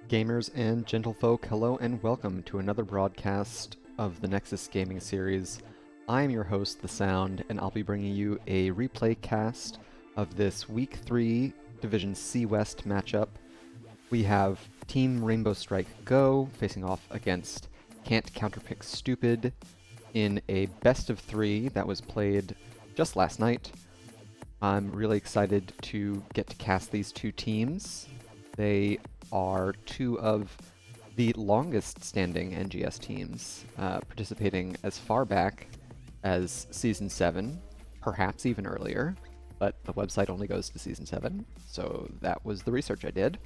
Gamers and gentlefolk, hello and welcome to another broadcast of the Nexus gaming series. I'm your host, The Sound, and I'll be bringing you a replay cast of this Week 3 Division C West matchup. We have Team Rainbow Strike Go facing off against Can't Counterpick Stupid in a best of 3 that was played just last night. I'm really excited to get to cast these two teams. They are two of the longest standing NGS teams, participating as far back as Season 7, perhaps even earlier, but the website only goes to Season 7, so that was the research I did.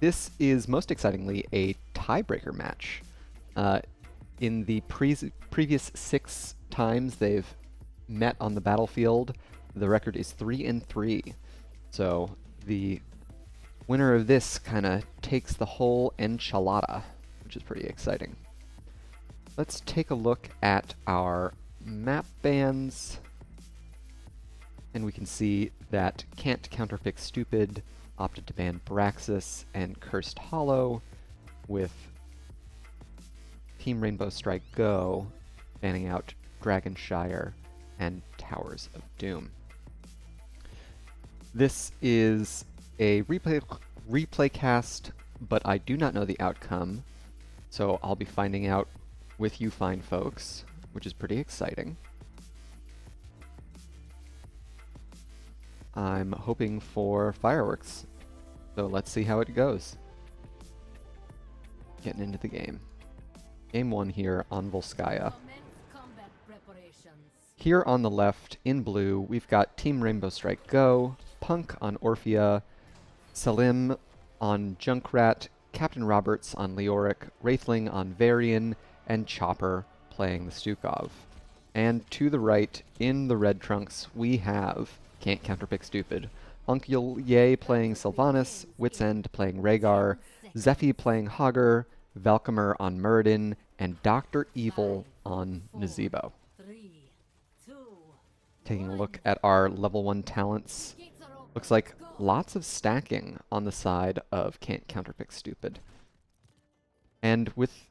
This is most excitingly a tiebreaker match. In the previous 6 times they've met on the battlefield, the record is 3-3. So the winner of this kind of takes the whole enchilada, which is pretty exciting. Let's take a look at our map bans, and we can see that Can't Counterpick Stupid opted to ban Braxis and Cursed Hollow, with Team Rainbow Strike Go banning out Dragonshire and Towers of Doom. This is a replay cast, but I do not know the outcome, so I'll be finding out with you fine folks, which is pretty exciting. I'm hoping for fireworks, so let's see how it goes. Getting into the game. Game 1 here on Volskaya. Here on the left, in blue, we've got Team Rainbow Strike Go, Punk on Orphea, Salim on Junkrat, Captain Roberts on Leoric, Wraithling on Varian, and Chopper playing the Stukov. And to the right, in the red trunks, we have Can't Counterpick Stupid, Uncle Ye playing Sylvanas, Wits End playing Rhaegar, Zephy playing Hogger, Valkymer on Muradin, and Dr. Evil on Nazebo. Taking a look at our level 1 talents, looks like lots of stacking on the side of Can't Counterpick Stupid. And with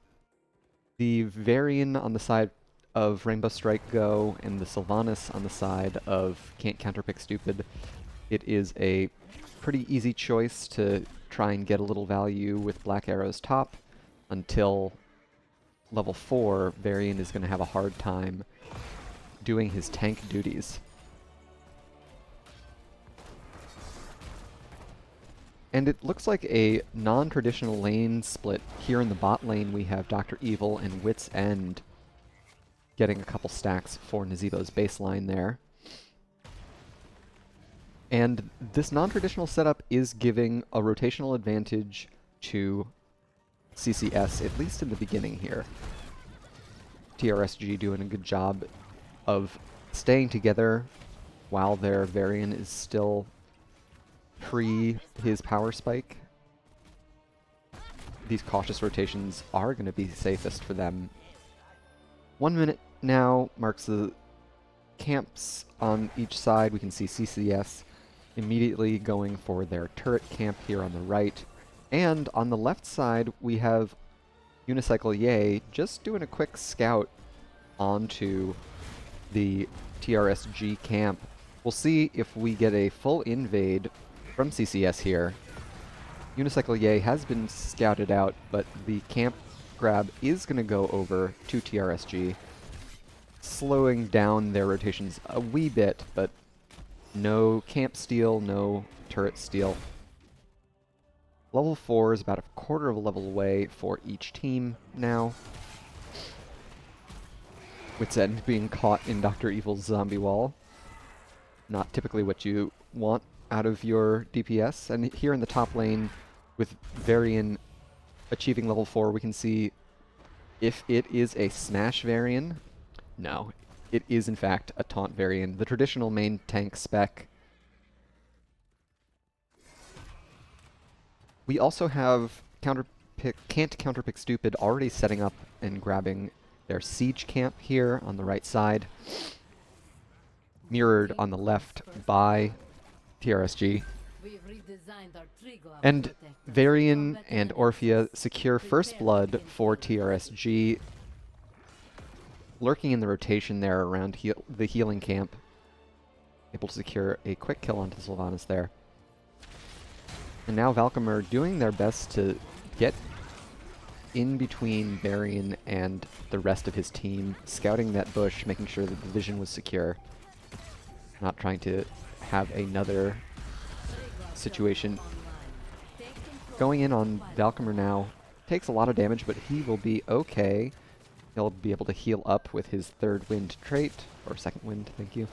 the Varian on the side of Rainbow Strike Go and the Sylvanas on the side of Can't Counterpick Stupid, it is a pretty easy choice to try and get a little value with Black Arrow's top until level 4. Varian is going to have a hard time doing his tank duties. And it looks like a non-traditional lane split. Here in the bot lane we have Dr. Evil and Wits End getting a couple stacks for Nazebo's baseline there. And this non-traditional setup is giving a rotational advantage to CCS, at least in the beginning here. TRSG doing a good job of staying together while their Varian is still pre his power spike. These cautious rotations are going to be safest for them. 1 minute now marks the camps on each side. We can see CCS immediately going for their turret camp here on the right. And on the left side, we have Unicycle Ye just doing a quick scout onto the TRSG camp. We'll see if we get a full invade from CCS here. Unicycle Ye has been scouted out, but the camp grab is going to go over to TRSG, slowing down their rotations a wee bit, but no camp steal, no turret steal. Level 4 is about a quarter of a level away for each team now. Wits End being caught in Dr. Evil's zombie wall. Not typically what you want out of your DPS. And here in the top lane, with Varian achieving level 4, we can see if it is a Smash Varian. No, it is in fact a Taunt Varian, the traditional main tank spec. We also have Can't Counterpick Stupid already setting up and grabbing their siege camp here on the right side, mirrored on the left by TRSG. And Varian and Orphea secure first blood for TRSG, lurking in the rotation there around the healing camp. Able to secure a quick kill onto Sylvanas there. And now Valkymer doing their best to get in between Varian and the rest of his team, scouting that bush, making sure that the vision was secure. Not trying to have another situation. Going in on Valkymer now. Takes a lot of damage, but he will be okay. He'll be able to heal up with his third wind trait, or second wind, thank you.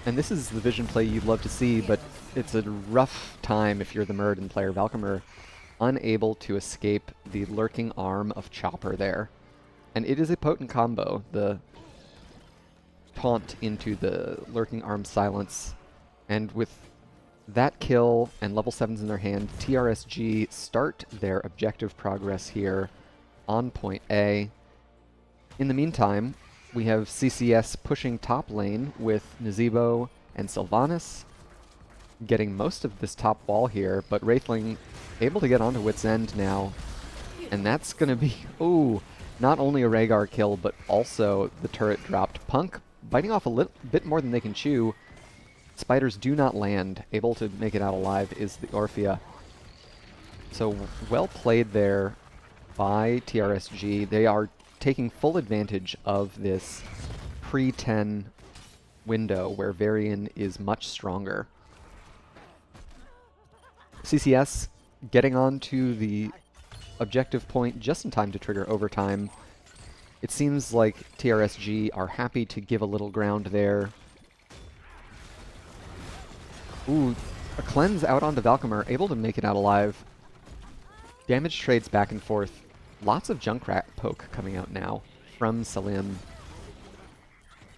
And this is the vision play you'd love to see, but it's a rough time if you're the Muradin player. Valkymer unable to escape the lurking arm of Chopper there. And it is a potent combo, the taunt into the lurking arm silence. And with that kill and level 7s in their hand, TRSG start their objective progress here on point A. In the meantime, we have CCS pushing top lane with Nazeebo and Sylvanas, getting most of this top wall here, but Wraithling able to get onto Wit's End now. And that's going to be, ooh, not only a Rhaegar kill, but also the turret dropped. Punk biting off a little bit more than they can chew. Spiders do not land. Able to make it out alive is the Orphea. So well played there by TRSG. They are taking full advantage of this pre-10 window where Varian is much stronger. CCS getting on to the objective point just in time to trigger overtime. It seems like TRSG are happy to give a little ground there. Ooh, a cleanse out onto Valkymer, able to make it out alive. Damage trades back and forth. Lots of Junkrat poke coming out now from Salim.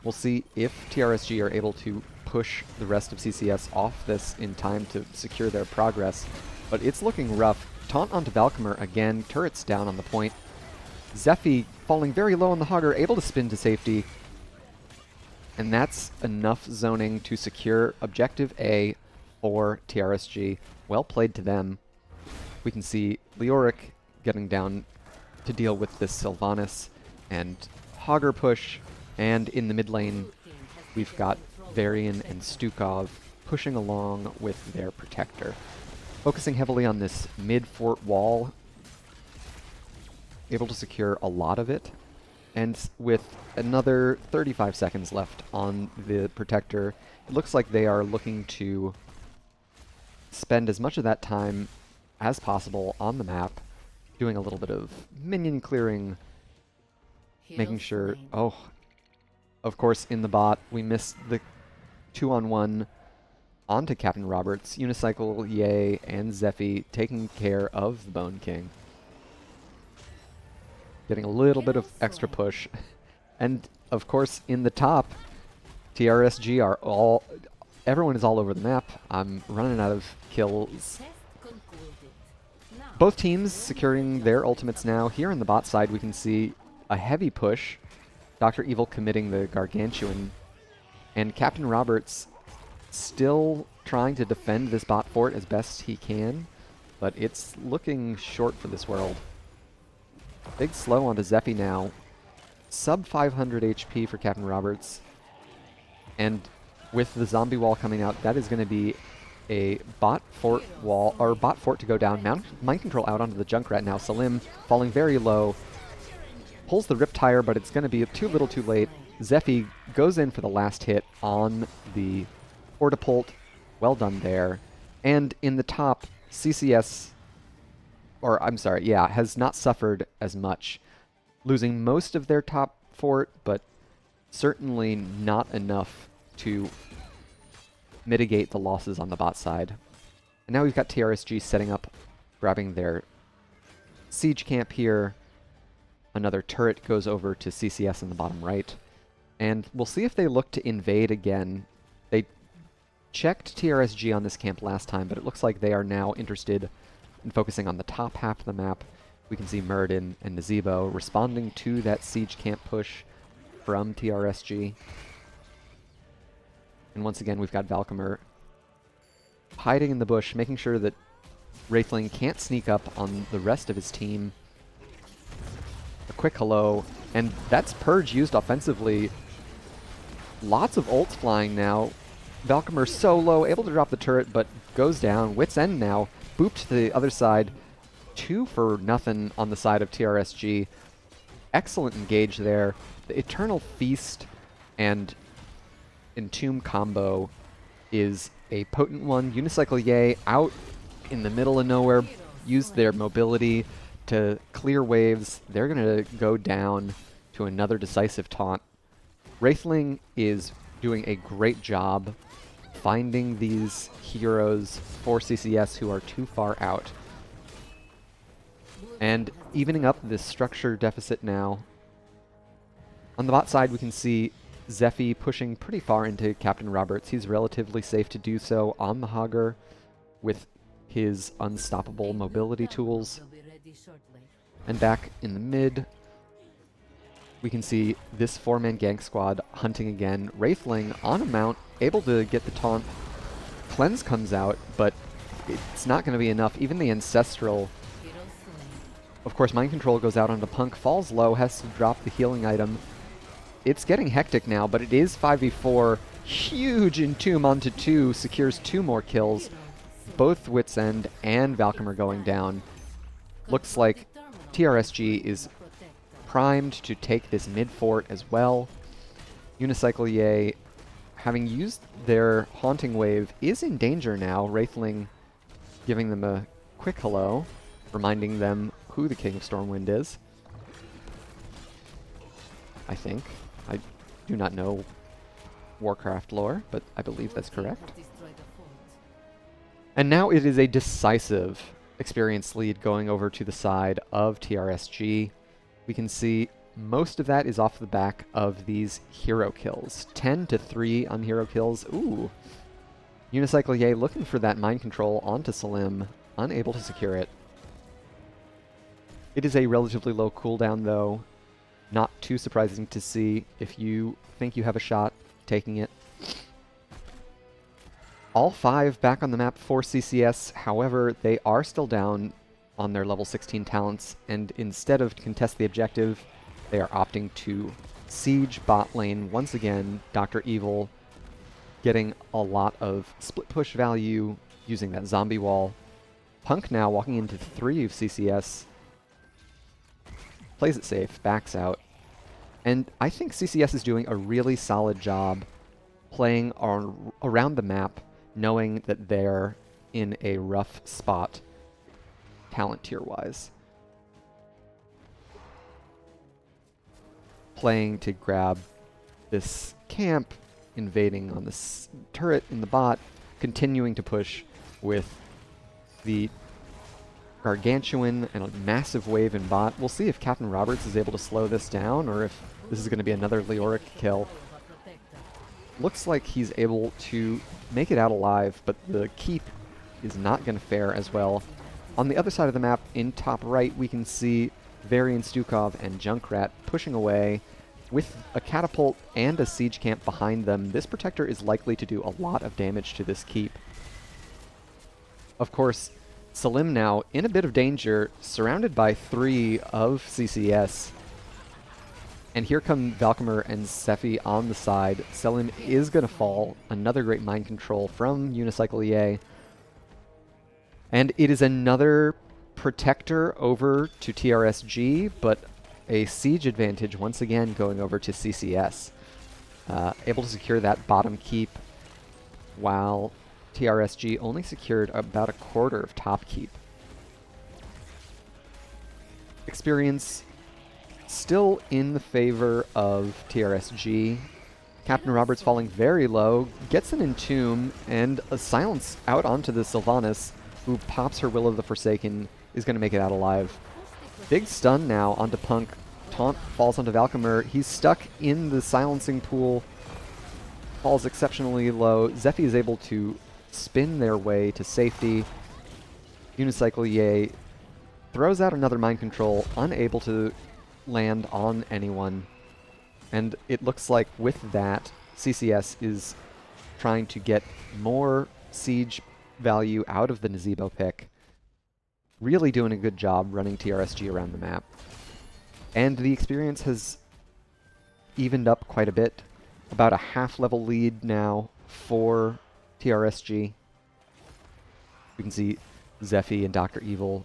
We'll see if TRSG are able to push the rest of CCS off this in time to secure their progress, but it's looking rough. Taunt onto Valkymer again, turrets down on the point. Zephy falling very low on the Hogger, able to spin to safety. And that's enough zoning to secure objective A for TRSG. Well played to them. We can see Leoric getting down to deal with this Sylvanas and Hogger push. And in the mid lane, we've got Varian and Stukov pushing along with their Protector. Focusing heavily on this mid-fort wall. Able to secure a lot of it. And with another 35 seconds left on the Protector, it looks like they are looking to spend as much of that time as possible on the map, doing a little bit of minion clearing, making sure... Oh, of course, in the bot, we missed the 2-on-1 onto Captain Roberts. Unicycle, Ye, and Zephy taking care of the Bone King. Getting a little bit of extra push. And, of course, in the top, TRSG are all... Everyone is all over the map. I'm running out of kills. Both teams securing their ultimates now. Here on the bot side, we can see a heavy push. Dr. Evil committing the Gargantuan. And Captain Roberts still trying to defend this bot fort as best he can. But it's looking short for this world. Big slow onto Zephy now. Sub 500 HP for Captain Roberts. And with the zombie wall coming out, that is going to be a bot fort wall, or bot fort to go down. Mind control out onto the Junkrat now. Salim falling very low. Pulls the Riptire, but it's going to be too little too late. Zephy goes in for the last hit on the Ortopult. Well done there. And in the top, CCS... or I'm sorry, yeah, has not suffered as much. Losing most of their top fort, but certainly not enough to mitigate the losses on the bot side. And now we've got TRSG setting up, grabbing their siege camp here. Another turret goes over to CCS in the bottom right. And we'll see if they look to invade again. They checked TRSG on this camp last time, but it looks like they are now interested and focusing on the top half of the map. We can see Muradin and Nazeebo responding to that siege camp push from TRSG. And once again, we've got Valkymer hiding in the bush, making sure that Wraithling can't sneak up on the rest of his team. A quick hello, and that's Purge used offensively. Lots of ults flying now. Valkymer so low, able to drop the turret, but goes down. Wit's End now, booped to the other side. 2 for nothing on the side of TRSG. Excellent engage there. The Eternal Feast and Entomb combo is a potent one. Unicycle Yay out in the middle of nowhere, used their mobility to clear waves. They're going to go down to another decisive taunt. Wraithling is doing a great job finding these heroes for CCS who are too far out. And evening up this structure deficit now. On the bot side, we can see Zephy pushing pretty far into Captain Roberts. He's relatively safe to do so on the Hogger with his unstoppable mobility tools. And back in the mid, we can see this 4-man gank squad hunting again. Wraithling on a mount, able to get the taunt. Cleanse comes out, but it's not going to be enough. Even the Ancestral. Of course, Mind Control goes out onto Punk, falls low, has to drop the healing item. It's getting hectic now, but it is 5v4. Huge Entomb onto 2, secures 2 more kills. Both Wit's End and Valkymer going down. Looks like TRSG is primed to take this mid fort as well. Unicycle Yay, having used their Haunting Wave, is in danger now. Wraithling giving them a quick hello, reminding them who the King of Stormwind is. I think. I do not know Warcraft lore, but I believe that's correct. And now it is a decisive experience lead going over to the side of TRSG. We can see most of that is off the back of these hero kills. 10-3 on hero kills. Ooh. Unicycle Yay looking for that mind control onto Salim, unable to secure it. It is a relatively low cooldown though. Not too surprising to see if you think you have a shot taking it. All 5 back on the map for CCS, however, they are still down on their level 16 talents, and instead of contest the objective, they are opting to siege bot lane once again. Dr. Evil getting a lot of split push value using that zombie wall. Punk now walking into 3 of CCS. Plays it safe, backs out. And I think CCS is doing a really solid job playing around the map, knowing that they're in a rough spot talent tier-wise. Playing to grab this camp, invading on this turret in the bot, continuing to push with the Gargantuan and a massive wave in bot. We'll see if Captain Roberts is able to slow this down or if this is going to be another Leoric kill. Looks like he's able to make it out alive, but the keep is not going to fare as well. On the other side of the map, in top right, we can see Varian Stukov and Junkrat pushing away with a catapult and a siege camp behind them. This protector is likely to do a lot of damage to this keep. Of course, Salim now in a bit of danger, surrounded by 3 of CCS. And here come Valkymer and Zephy on the side. Salim is going to fall. Another great mind control from Unicycle EA. And it is another protector over to TRSG, but a siege advantage once again going over to CCS. Able to secure that bottom keep, while TRSG only secured about a quarter of top keep. Experience still in the favor of TRSG. Captain Roberts falling very low, gets an Entomb, and a silence out onto the Sylvanas, who pops her Will of the Forsaken, is going to make it out alive. Big stun now onto Punk. Taunt falls onto Valkymer. He's stuck in the silencing pool. Falls exceptionally low. Zephy is able to spin their way to safety. Unicycle Yay throws out another mind control, unable to land on anyone. And it looks like with that, CCS is trying to get more siege value out of the Nazebo pick. Really doing a good job running TRSG around the map. And the experience has evened up quite a bit. About a half-level lead now for TRSG. We can see Zephy and Dr. Evil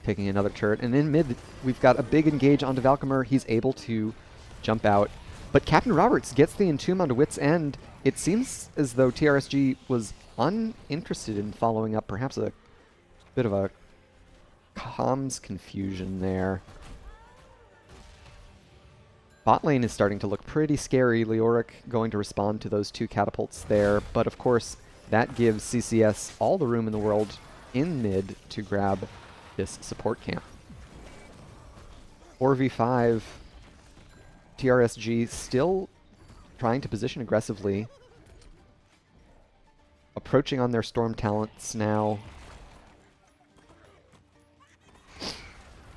taking another turret. And in mid, we've got a big engage onto Valkymer. He's able to jump out. But Captain Roberts gets the Entomb onto Wit's End. It seems as though TRSG was uninterested in following up. Perhaps a bit of a comms confusion there. Bot lane is starting to look pretty scary. Leoric going to respond to those two catapults there. But of course, that gives CCS all the room in the world in mid to grab this support camp. 4v5, TRSG still trying to position aggressively. Approaching on their storm talents now.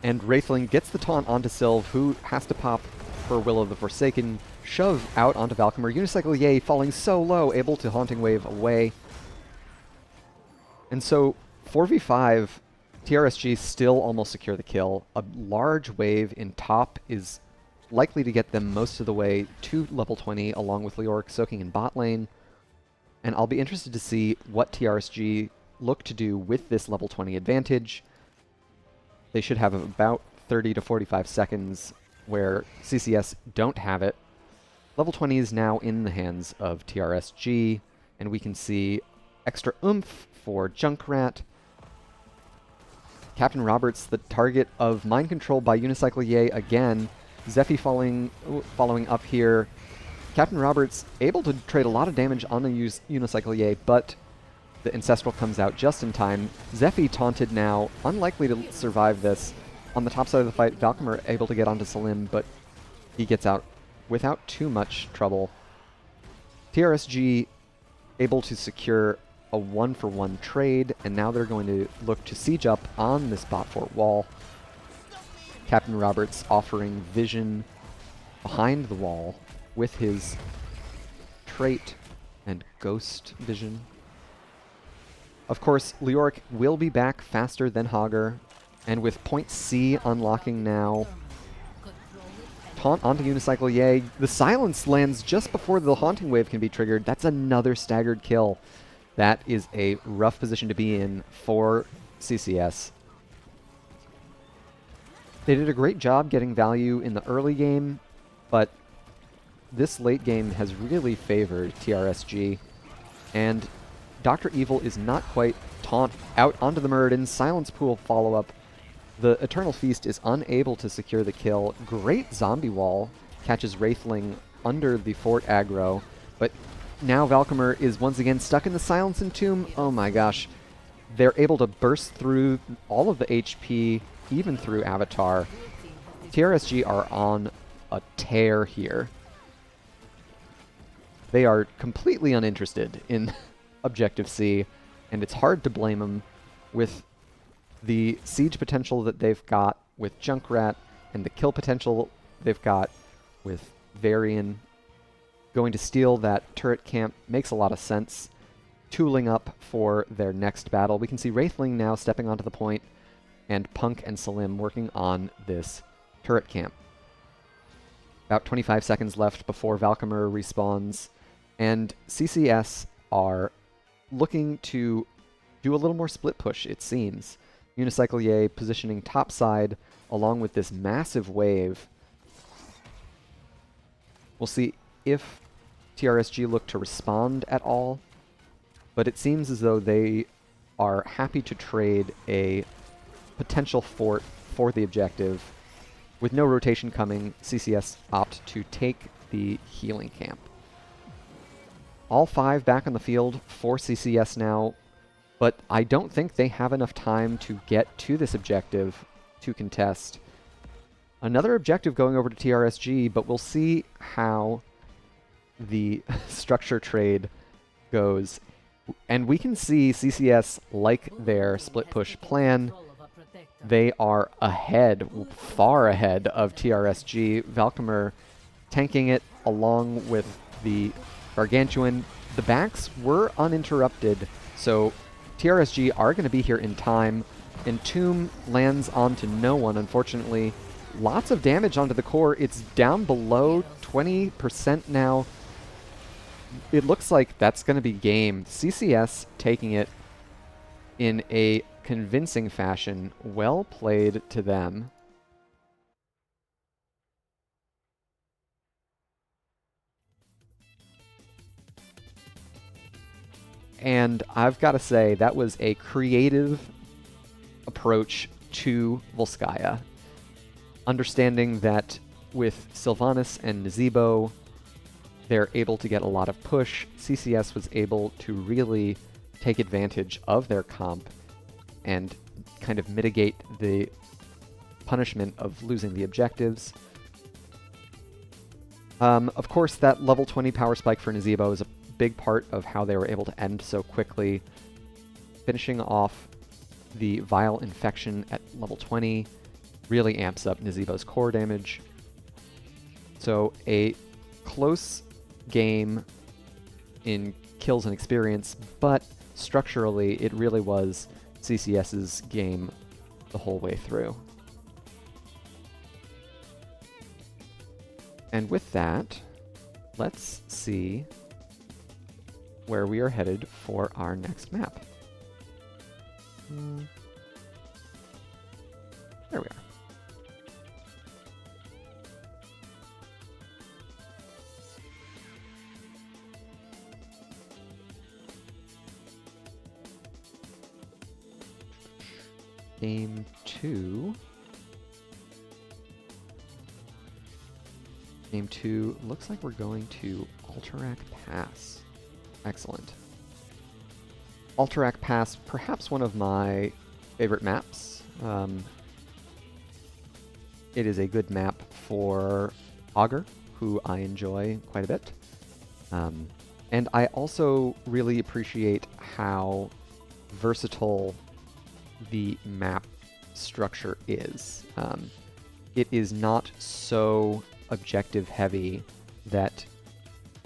And Wraithling gets the taunt onto Sylve, who has to pop for Will of the Forsaken. Shove out onto Valkymer. Unicycle Yay falling so low, able to Haunting Wave away. And so 4v5, TRSG still almost secure the kill. A large wave in top is likely to get them most of the way to level 20, along with Leoric soaking in bot lane. And I'll be interested to see what TRSG look to do with this level 20 advantage. They should have about 30 to 45 seconds where CCS don't have it. Level 20 is now in the hands of TRSG, and we can see extra oomph for Junkrat. Captain Roberts, the target of mind control by Unicycle Yay again. Zephy following up here. Captain Roberts able to trade a lot of damage on the Unicycle Yay, but the Ancestral comes out just in time. Zephy taunted now, unlikely to survive this. On the top side of the fight, Valkymer able to get onto Salim, but he gets out without too much trouble. TRSG able to secure a 1-for-1 trade, and now they're going to look to siege up on this bot fort wall. Captain Roberts offering vision behind the wall with his trait and ghost vision. Of course, Leoric will be back faster than Hager, and with point C unlocking now, taunt onto Unicycle Yay. The silence lands just before the Haunting Wave can be triggered. That's another staggered kill. That is a rough position to be in for CCS. They did a great job getting value in the early game, but this late game has really favored TRSG, and Dr. Evil is not quite taunt out onto the Muradin. Silence Pool follow-up. The Eternal Feast is unable to secure the kill. Great zombie wall catches Wraithling under the fort aggro, but now Valkymer is once again stuck in the Silence Entomb. Oh my gosh. They're able to burst through all of the HP, even through Avatar. TRSG are on a tear here. They are completely uninterested in Objective C, and it's hard to blame them with the siege potential that they've got with Junkrat and the kill potential they've got with Varian. Going to steal that turret camp makes a lot of sense. Tooling up for their next battle. We can see Wraithling now stepping onto the point, and Punk and Salim working on this turret camp. About 25 seconds left before Valkymer respawns, and CCS are looking to do a little more split push, it seems. Unicycle Yay positioning topside along with this massive wave. We'll see if TRSG look to respond at all, but it seems as though they are happy to trade a potential fort for the objective. With no rotation coming, CCS opt to take the healing camp. All 5 back on the field for CCS now, but I don't think they have enough time to get to this objective to contest. Another objective going over to TRSG, but we'll see how the structure trade goes. And we can see CCS like their split push plan. They are ahead, far ahead of TRSG. Valkymer tanking it along with the Gargantuan. The backs were uninterrupted, so TRSG are going to be here in time. Entomb lands onto no one, unfortunately. Lots of damage onto the core. It's down below 20% now. It looks like that's going to be game. CCS taking it in a convincing fashion. Well played to them. And I've got to say, that was a creative approach to Volskaya. Understanding that with Sylvanas and Nazeebo, they're able to get a lot of push. CCS was able to really take advantage of their comp and kind of mitigate the punishment of losing the objectives. Of course, that level 20 power spike for Nazeebo is a big part of how they were able to end so quickly. Finishing off the Vile Infection at level 20 really amps up Nazeebo's core damage. So a close game in kills and experience, but structurally it really was CCS's game the whole way through. And with that, let's see where we are headed for our next map. There we are. Game 2. Game 2 looks like we're going to Alterac Pass. Excellent. Alterac Pass, perhaps one of my favorite maps. It is a good map for Augur, who I enjoy quite a bit. And I also really appreciate how versatile the map structure is. It is not so objective heavy that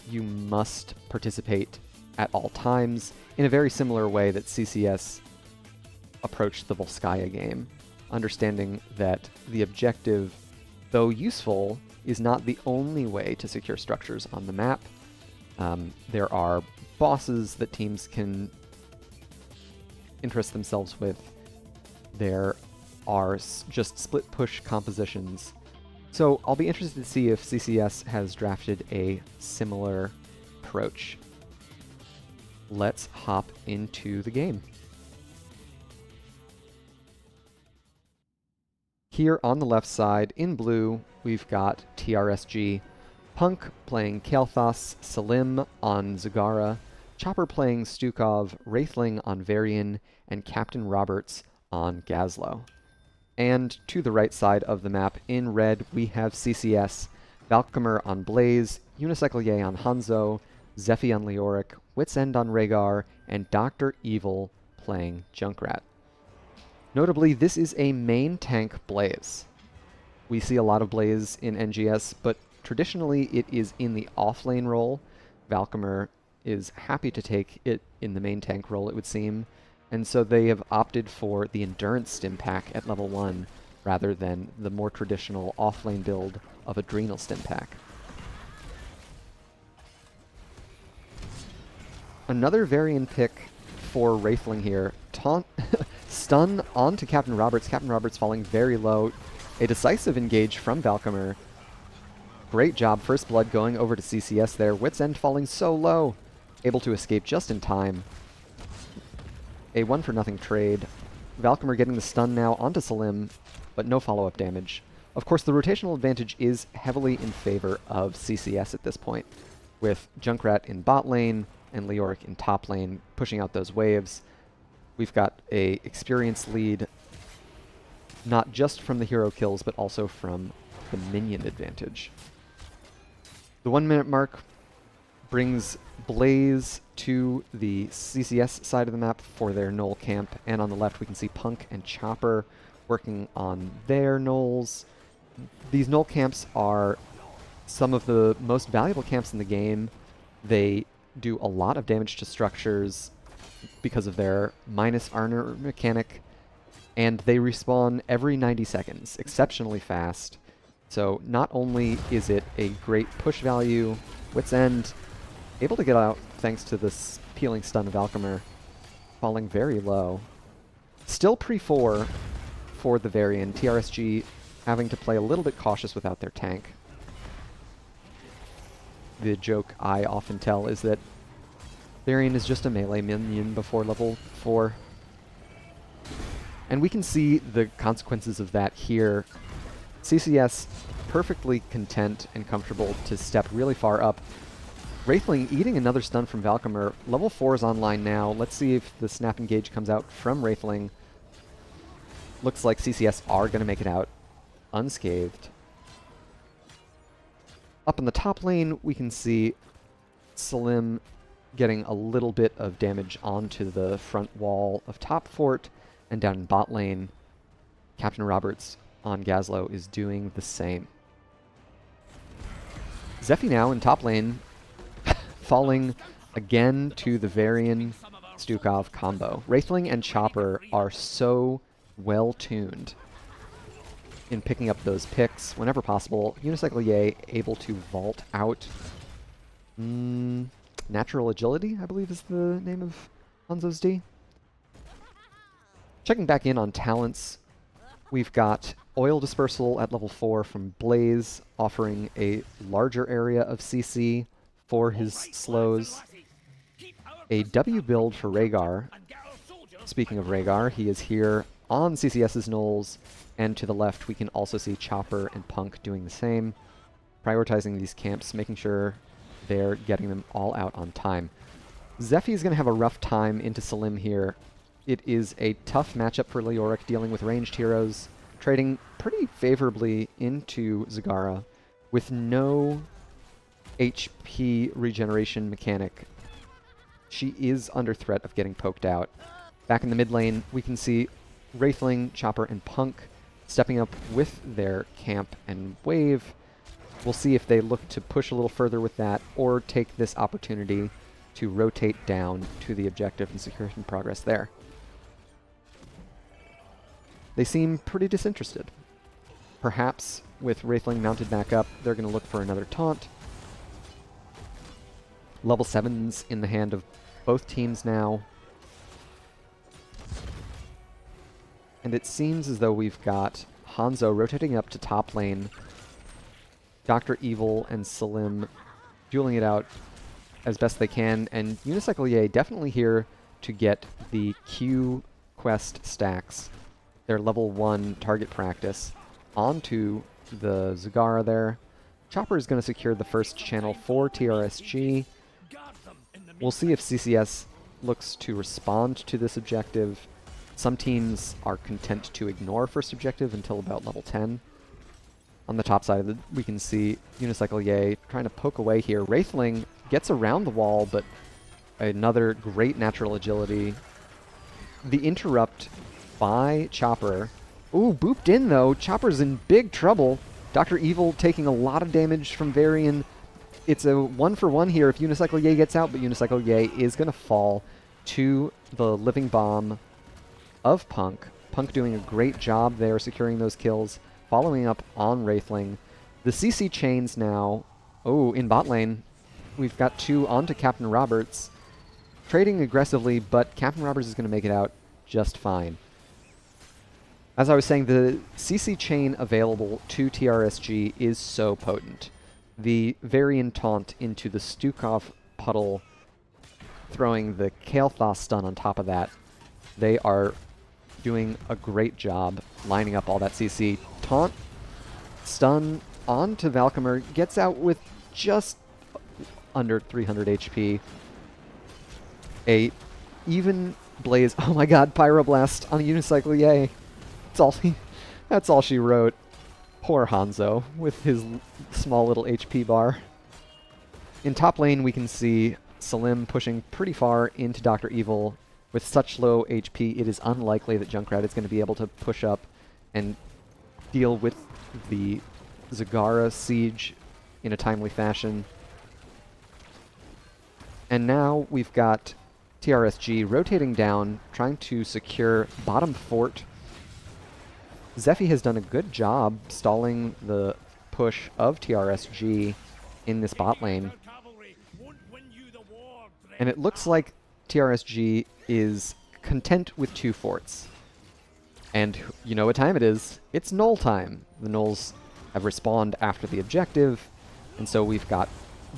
you must participate at all times, in a very similar way that CCS approached the Volskaya game, understanding that the objective, though useful, is not the only way to secure structures on the map. There are bosses that teams can interest themselves with. There are just split push compositions. So I'll be interested to see if CCS has drafted a similar approach. Let's hop into the game. Here on the left side, in blue, we've got TRSG. Punk playing Kael'thas, Salim on Zagara, Chopper playing Stukov, Wraithling on Varian, and Captain Roberts on Gazlo. And to the right side of the map, in red, we have CCS, Valkymer on Blaze, Unicycle Ye on Hanzo, Zephy on Leoric, Wit's End on Rhaegar, and Dr. Evil playing Junkrat. Notably, this is a main tank Blaze. We see a lot of Blaze in NGS, but traditionally it is in the offlane role. Valkymer is happy to take it in the main tank role, it would seem, and so they have opted for the Endurance Stim Pack at level 1 rather than the more traditional offlane build of Adrenal Stim Pack. Another Varian pick for Wraithling here. Stun onto Captain Roberts. Captain Roberts falling very low. A decisive engage from Valkymer. Great job. First Blood going over to CCS there. Wit's End falling so low. Able to escape just in time. A 1-for-0 trade. Valkymer getting the stun now onto Salim, but no follow-up damage. Of course, the rotational advantage is heavily in favor of CCS at this point, with Junkrat in bot lane and Leoric in top lane pushing out those waves. We've got a experience lead, not just from the hero kills, but also from the minion advantage. The 1 minute mark brings Blaze to the CCS side of the map for their Knoll camp, and on the left we can see Punk and Chopper working on their Knolls. These Knoll camps are some of the most valuable camps in the game. They do a lot of damage to structures because of their minus armor mechanic, and they respawn every 90 seconds, exceptionally fast. So not only is it a great push value, Wit's End, able to get out thanks to this peeling stun of Alchemer, falling very low. Still pre-4 for the Varian, TRSG having to play a little bit cautious without their tank. The joke I often tell is that Varian is just a melee minion before level 4. And we can see the consequences of that here. CCS perfectly content and comfortable to step really far up. Wraithling eating another stun from Valkymer. Level 4 is online now. Let's see if the Snap Engage comes out from Wraithling. Looks like CCS are going to make it out unscathed. Up in the top lane, we can see Salim getting a little bit of damage onto the front wall of top fort, and down in bot lane, Captain Roberts on Gazlo is doing the same. Zephy now in top lane, falling again to the Varian Stukov combo. Wraithling and Chopper are so well tuned in picking up those picks whenever possible. Unicycle Ye able to vault out. Natural Agility, I believe is the name of Hanzo's D. Checking back in on talents, we've got Oil Dispersal at level 4 from Blaze, offering a larger area of CC for his slows. A W build for Rhaegar. Speaking of Rhaegar, he is here on CCS's Knolls, and to the left we can also see Chopper and Punk doing the same, prioritizing these camps, making sure they're getting them all out on time. Zephy is going to have a rough time into Salim here. It is a tough matchup for Leoric, dealing with ranged heroes, trading pretty favorably into Zagara with no HP regeneration mechanic. She is under threat of getting poked out. Back in the mid lane, we can see Wraithling, Chopper, and Punk stepping up with their camp and wave. We'll see if they look to push a little further with that, or take this opportunity to rotate down to the objective and secure some progress there. They seem pretty disinterested. Perhaps with Wraithling mounted back up, they're going to look for another taunt. Level 7's in the hand of both teams now. And it seems as though we've got Hanzo rotating up to top lane, Dr. Evil and Salim dueling it out as best they can, and Unicycle Ye definitely here to get the Q quest stacks, their level 1 target practice, onto the Zagara there. Chopper is going to secure the first channel for TRSG. We'll see if CCS looks to respond to this objective. Some teams are content to ignore first objective until about level 10. On the top side of it, we can see Unicycle Ye trying to poke away here. Wraithling gets around the wall, but another great natural agility. The interrupt by Chopper. Ooh, booped in though. Chopper's in big trouble. Dr. Evil taking a lot of damage from Varian. It's a 1-for-1 here if Unicycle Ye gets out, but Unicycle Ye is going to fall to the living bomb of Punk. Punk doing a great job there securing those kills, following up on Wraithling. The CC chains now. Oh, in bot lane, we've got 2 onto Captain Roberts. Trading aggressively, but Captain Roberts is going to make it out just fine. As I was saying, the CC chain available to TRSG is so potent. The Varian taunt into the Stukov puddle, throwing the Kael'thas stun on top of that. They are doing a great job lining up all that CC. Taunt, stun onto Valkymer, gets out with just under 300 HP. A even Blaze, oh my god, Pyroblast on Unicycle Ye. That's all she wrote. Poor Hanzo with his small little HP bar. In top lane, we can see Salim pushing pretty far into Dr. Evil. With such low HP, it is unlikely that Junkrat is going to be able to push up and deal with the Zagara siege in a timely fashion. And now we've got TRSG rotating down, trying to secure bottom fort. Zephy has done a good job stalling the push of TRSG in this bot lane. And it looks like TRSG is content with 2 forts. And you know what time it is. It's Null time. The Nulls have respawned after the objective, and so we've got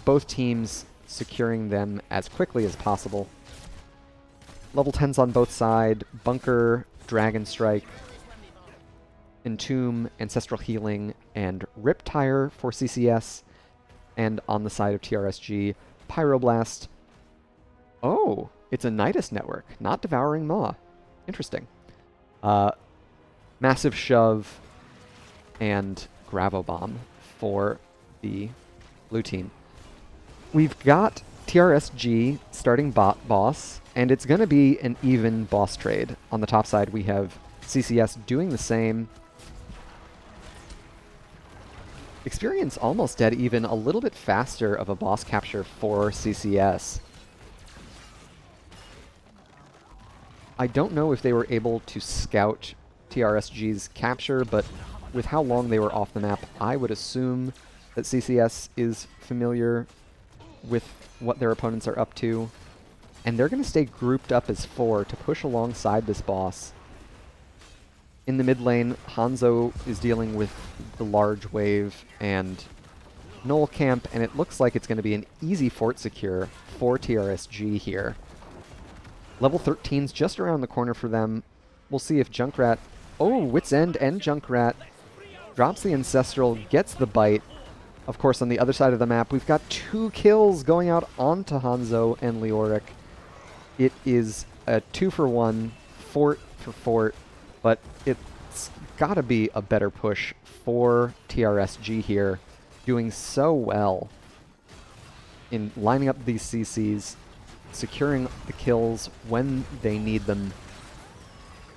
both teams securing them as quickly as possible. Level 10s on both sides, Bunker, Dragon Strike, Entomb, Ancestral Healing, and Riptire for CCS, and on the side of TRSG, Pyroblast. Oh, it's a Nidus network, not Devouring Maw. Interesting. Massive Shove and Gravobomb for the blue team. We've got TRSG starting bot boss, and it's going to be an even boss trade. On the top side, we have CCS doing the same. Experience almost dead even, a little bit faster of a boss capture for CCS. I don't know if they were able to scout TRSG's capture, but with how long they were off the map, I would assume that CCS is familiar with what their opponents are up to. And they're going to stay grouped up as 4 to push alongside this boss. In the mid lane, Hanzo is dealing with the large wave and Null camp, and it looks like it's going to be an easy fort secure for TRSG here. Level 13's just around the corner for them. We'll see if Junkrat... Oh, Wit's End and Junkrat drops the Ancestral, gets the bite. Of course, on the other side of the map, we've got 2 kills going out onto Hanzo and Leoric. It is a 2-for-1, fort for fort, but it's got to be a better push for TRSG here, doing so well in lining up these CCs, securing the kills when they need them.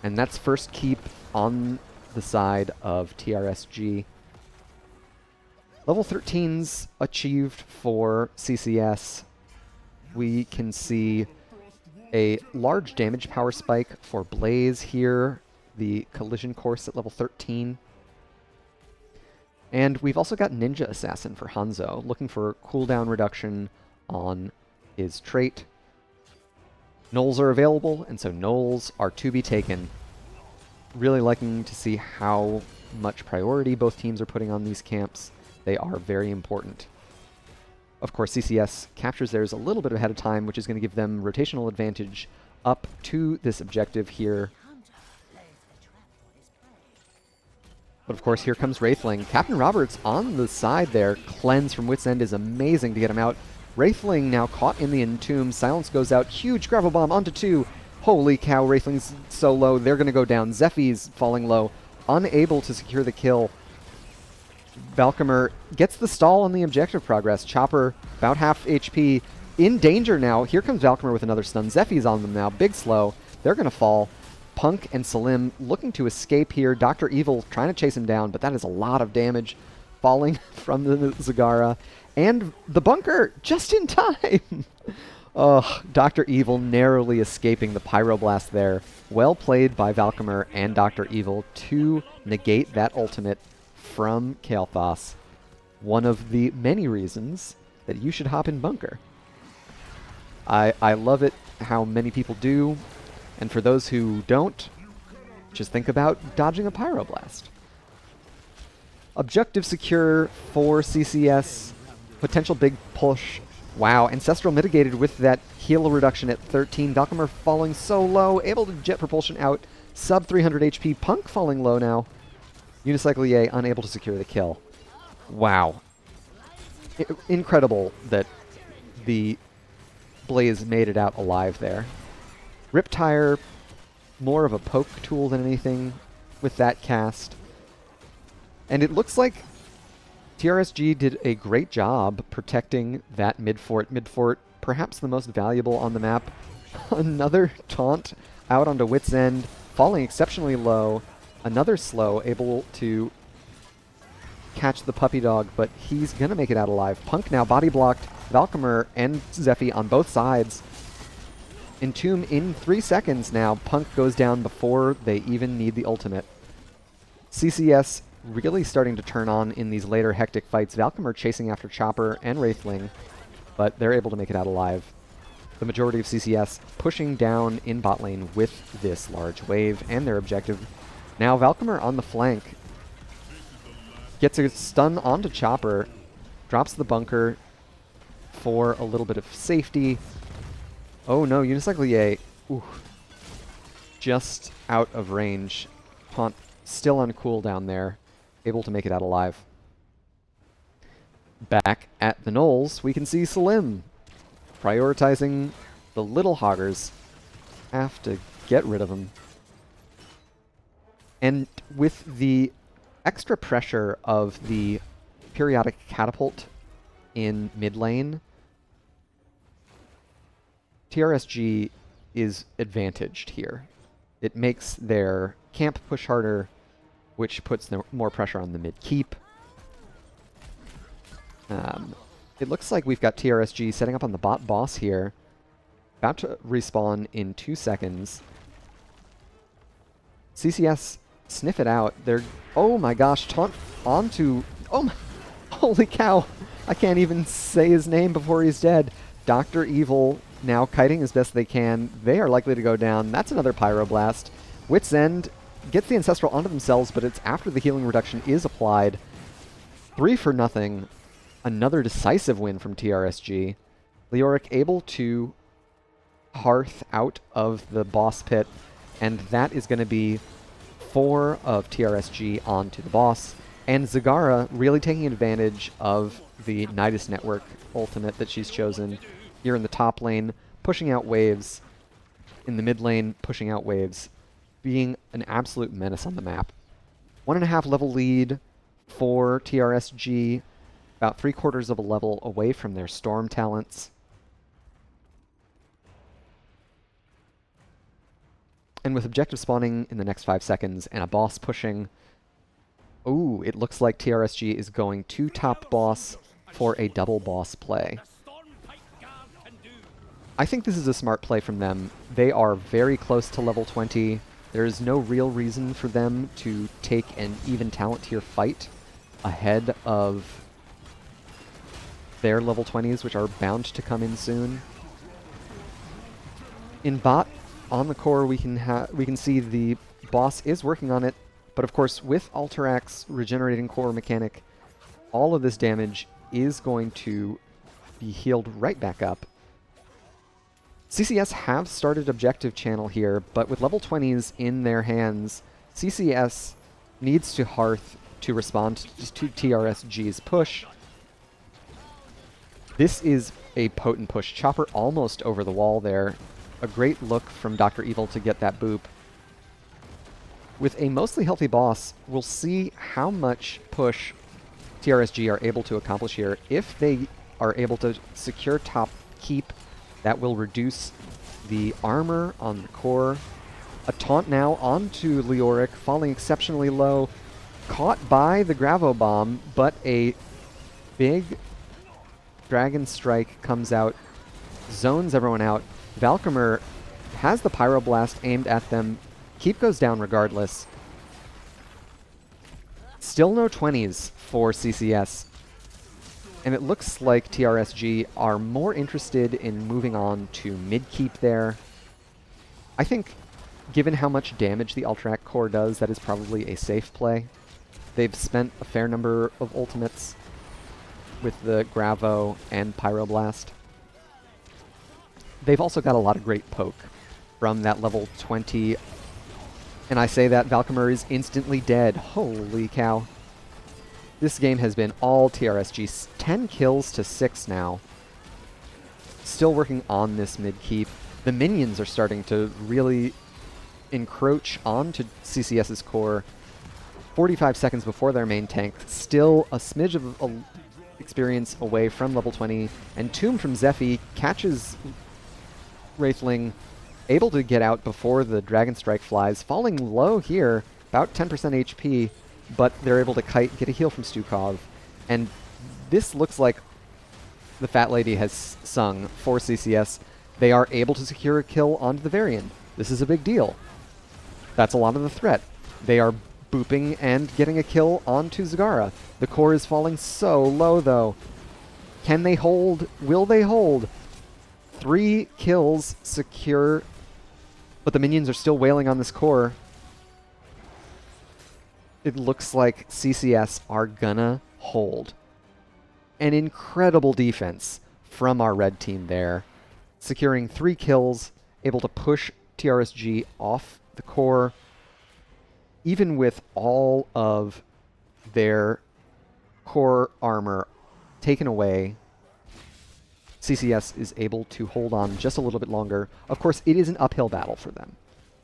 And that's first keep on the side of TRSG. Level 13's achieved for CCS. We can see a large damage power spike for Blaze here, the collision course at level 13. And we've also got Ninja Assassin for Hanzo, looking for cooldown reduction on his trait. Nulls are available, and so Nulls are to be taken. Really liking to see how much priority both teams are putting on these camps. They are very important. Of course, CCS captures theirs a little bit ahead of time, which is going to give them rotational advantage up to this objective here. But of course, here comes Wraithling. Captain Roberts on the side there. Cleanse from Wit's End is amazing to get him out. Wraithling now caught in the Entomb. Silence goes out. Huge gravel bomb onto 2. Holy cow, Wraithling's so low. They're going to go down. Zephy's falling low. Unable to secure the kill. Valkymer gets the stall on the objective progress. Chopper, about half HP, in danger now. Here comes Valkymer with another stun. Zephy's on them now. Big slow. They're going to fall. Punk and Salim looking to escape here. Dr. Evil trying to chase him down, but that is a lot of damage falling from the Zagara. And the Bunker just in time. Dr. Evil narrowly escaping the Pyroblast there. Well played by Valkymer and Dr. Evil to negate that ultimate from Kael'thas. One of the many reasons that you should hop in Bunker. I love it how many people do. And for those who don't, just think about dodging a Pyroblast. Objective secure for CCS. Potential big push. Wow, Ancestral mitigated with that heal reduction at 13. Valkymer falling so low, able to jet propulsion out. Sub 300 HP. Punk falling low now. Unicycle EA unable to secure the kill. Wow. Incredible that the Blaze made it out alive there. Riptire, more of a poke tool than anything with that cast. And it looks like TRSG did a great job protecting that mid-fort. Mid-fort, perhaps the most valuable on the map. Another taunt out onto Wit's End, falling exceptionally low. Another slow, able to catch the puppy dog, but he's gonna make it out alive. Punk now body blocked. Valkymer and Zephy on both sides. Entomb in 3 seconds now. Punk goes down before they even need the ultimate. CCS really starting to turn on in these later hectic fights. Valkymer chasing after Chopper and Wraithling, but they're able to make it out alive. The majority of CCS pushing down in bot lane with this large wave and their objective. Now Valkymer on the flank gets a stun onto Chopper, drops the bunker for a little bit of safety. Oh no, Unicycle ooh, just out of range. Taunt still on cooldown there, able to make it out alive. Back at the Knolls, we can see Salim prioritizing the little hoggers. Have to get rid of them. And with the extra pressure of the periodic catapult in mid lane, TRSG is advantaged here. It makes their camp push harder, which puts more pressure on the mid keep. It looks like we've got TRSG setting up on the bot boss here. About to respawn in 2 seconds. CCS sniff it out. They're, oh my gosh, taunt onto, oh my, holy cow. I can't even say his name before he's dead. Dr. Evil now kiting as best they can. They are likely to go down. That's another Pyroblast. Wit's End gets the Ancestral onto themselves, but it's after the healing reduction is applied. 3 for nothing. Another decisive win from TRSG. Leoric able to hearth out of the boss pit, and that is going to be 4 of TRSG onto the boss. And Zagara really taking advantage of the Nidus Network ultimate that she's chosen here in the top lane, pushing out waves. In the mid lane, pushing out waves. Being an absolute menace on the map. 1.5 level lead for TRSG. About 3/4 of a level away from their Storm talents. And with objective spawning in the next 5 seconds and a boss pushing, ooh, it looks like TRSG is going to top boss for a double boss play. I think this is a smart play from them. They are very close to level 20. There is no real reason for them to take an even talent tier fight ahead of their level 20s, which are bound to come in soon. In bot, on the core, we can see the boss is working on it, but of course, with Alterax's regenerating core mechanic, all of this damage is going to be healed right back up. CCS have started objective channel here, but with level 20s in their hands, CCS needs to hearth to respond to TRSG's push. This is a potent push. Chopper almost over the wall there. A great look from Dr. Evil to get that boop. With a mostly healthy boss, we'll see how much push TRSG are able to accomplish here. If they are able to secure top keep, that will reduce the armor on the core. A taunt now onto Leoric, falling exceptionally low. Caught by the Gravo Bomb, but a big Dragon Strike comes out, zones everyone out. Valkymer has the Pyroblast aimed at them. Keep goes down regardless. Still no 20s for CCS. And it looks like TRSG are more interested in moving on to mid-keep there. I think, given how much damage the Alterac core does, that is probably a safe play. They've spent a fair number of ultimates with the Gravo and Pyroblast. They've also got a lot of great poke from that level 20. And I say that Valkymer is instantly dead. Holy cow. This game has been all TRSG. 10 kills to 6 now. Still working on this mid-keep. The minions are starting to really encroach onto CCS's core. 45 seconds before their main tank. Still a smidge of experience away from level 20. And Tomb from Zephy catches Wraithling, able to get out before the Dragon Strike flies. Falling low here, about 10% HP. but they're able to kite, get a heal from Stukov, and this looks like the Fat Lady has sung for CCS. They are able to secure a kill onto the Varian. This is a big deal. That's a lot of the threat. They are booping and getting a kill onto Zagara. The core is falling so low, though. Can they hold? Will they hold? 3 kills secure, but the minions are still wailing on this core. It looks like CCS are gonna hold. An incredible defense from our red team there, securing 3 kills, able to push TRSG off the core, even with all of their core armor taken away. CCS is able to hold on just a little bit longer. Of course, it is an uphill battle for them.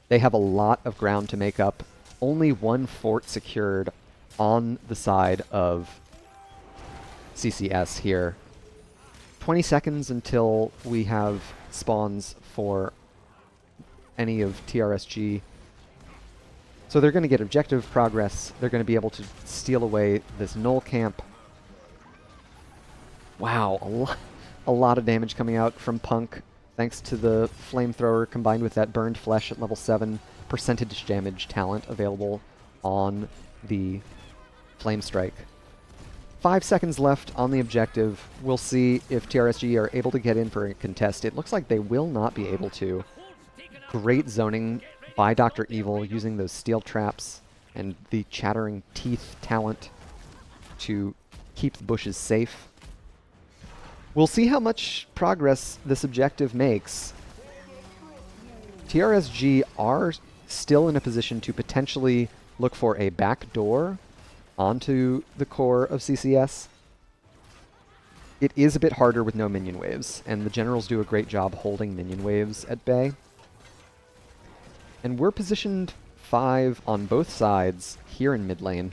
They have a lot of ground to make up. Only 1 fort secured on the side of CCS here. 20 seconds until we have spawns for any of TRSG. So they're going to get objective progress. They're going to be able to steal away this null camp. Wow, a lot of damage coming out from Punk, thanks to the flamethrower combined with that burned flesh at level 7 percentage damage talent available on the Flame Strike. 5 seconds left on the objective. We'll see if TRSG are able to get in for a contest. It looks like they will not be able to. Great zoning by Dr. Evil using those steel traps and the chattering teeth talent to keep the bushes safe. We'll see how much progress this objective makes. TRSG are still in a position to potentially look for a back door onto the core of CCS. It is a bit harder with no minion waves, and the generals do a great job holding minion waves at bay. And we're positioned 5 on both sides here in mid lane.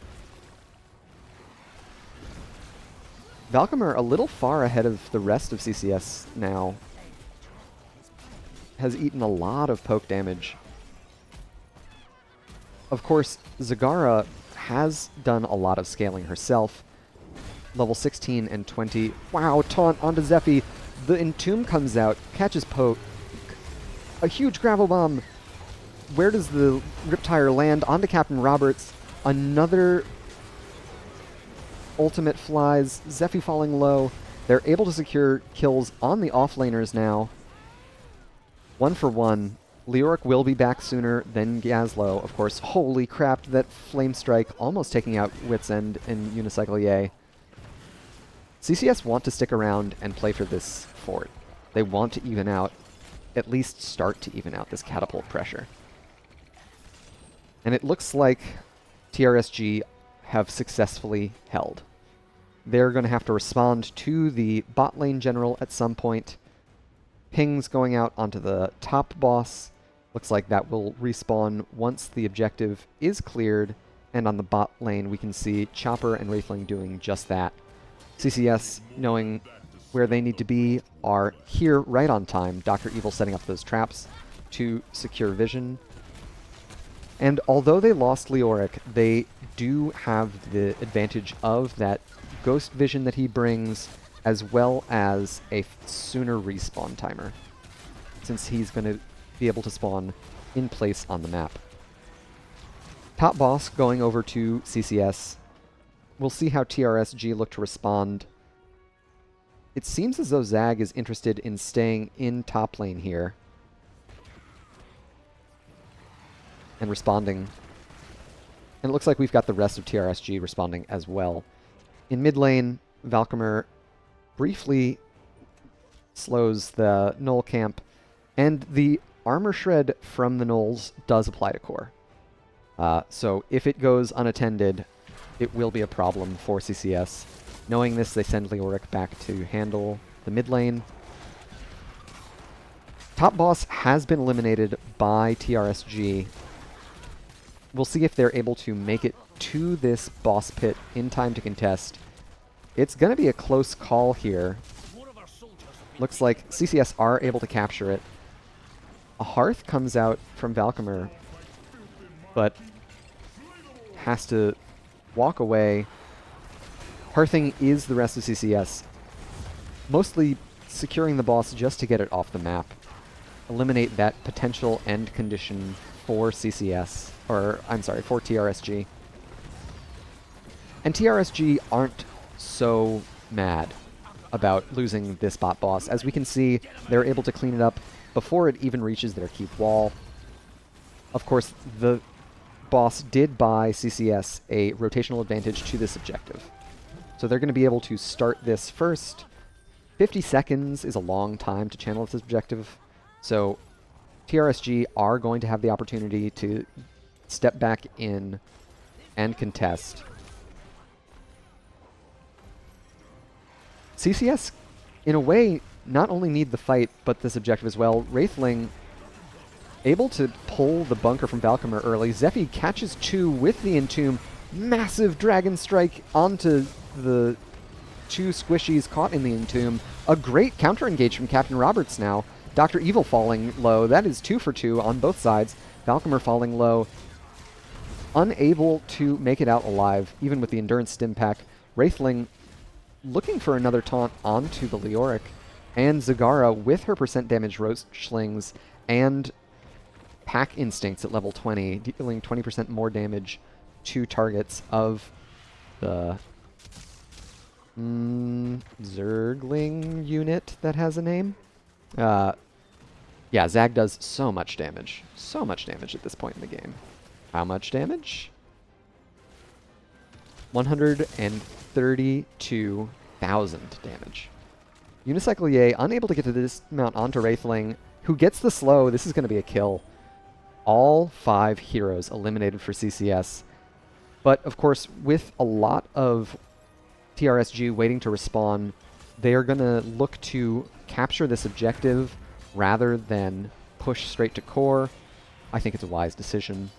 Valkymer a little far ahead of the rest of CCS now. Has eaten a lot of poke damage. Of course, Zagara has done a lot of scaling herself. Level 16 and 20. Wow, taunt onto Zephy. The Entomb comes out, catches poke. A huge gravel bomb. Where does the Riptire land? Onto Captain Roberts. Another ultimate flies. Zephy falling low. They're able to secure kills on the offlaners now. 1 for 1. Leoric will be back sooner than Gazlowe, of course. Holy crap, that Flame Strike almost taking out Wit's End and Unicycle Yay. CCS want to stick around and play for this fort. They want to even out, at least start to even out this catapult pressure. And it looks like TRSG have successfully held. They're going to have to respond to the bot lane general at some point. Pings going out onto the top boss. Looks like that will respawn once the objective is cleared, and on the bot lane we can see Chopper and Wraithling doing just that. CCS, knowing where they need to be, are here right on time. Dr. Evil setting up those traps to secure vision. And although they lost Leoric, they do have the advantage of that ghost vision that he brings, as well as a sooner respawn timer, since he's going to be able to spawn in place on the map. Top boss going over to CCS. We'll see how TRSG look to respond. It seems as though Zag is interested in staying in top lane here and responding. And it looks like we've got the rest of TRSG responding as well. In mid lane, Valkymer briefly slows the Null camp, and the armor shred from the Nulls does apply to core. So if it goes unattended, it will be a problem for CCS. Knowing this, they send Leoric back to handle the mid lane. Top boss has been eliminated by TRSG. We'll see if they're able to make it to this boss pit in time to contest. It's going to be a close call here. Looks like CCS are able to capture it. A Hearth comes out from Valkymer, but has to walk away. Hearthing is the rest of CCS, mostly securing the boss just to get it off the map. Eliminate that potential end condition for CCS, or I'm sorry, for TRSG. And TRSG aren't so mad about losing this bot boss. As we can see, they're able to clean it up before it even reaches their keep wall. Of course, the boss did buy CCS a rotational advantage to this objective. So they're going to be able to start this first. 50 seconds is a long time to channel this objective. So TRSG are going to have the opportunity to step back in and contest. CCS, in a way, not only need the fight, but this objective as well. Wraithling able to pull the bunker from Valkymer early. Zephy catches 2 with the Entomb. Massive Dragon Strike onto the 2 squishies caught in the Entomb. A great counter-engage from Captain Roberts now. Dr. Evil falling low. That is 2 for 2 on both sides. Valkymer falling low. Unable to make it out alive, even with the Endurance Stim Pack. Wraithling looking for another taunt onto the Leoric. And Zagara with her percent damage Roast Slings and Pack Instincts at level 20, dealing 20% more damage to targets of the Zergling unit that has a name. Yeah, Zag does so much damage. So much damage at this point in the game. How much damage? 132,000 damage. Unicycle Ye unable to get to this mount onto Wraithling, who gets the slow. This is going to be a kill. All 5 heroes eliminated for CCS. But, of course, with a lot of TRSG waiting to respawn, they are going to look to capture this objective rather than push straight to core. I think it's a wise decision.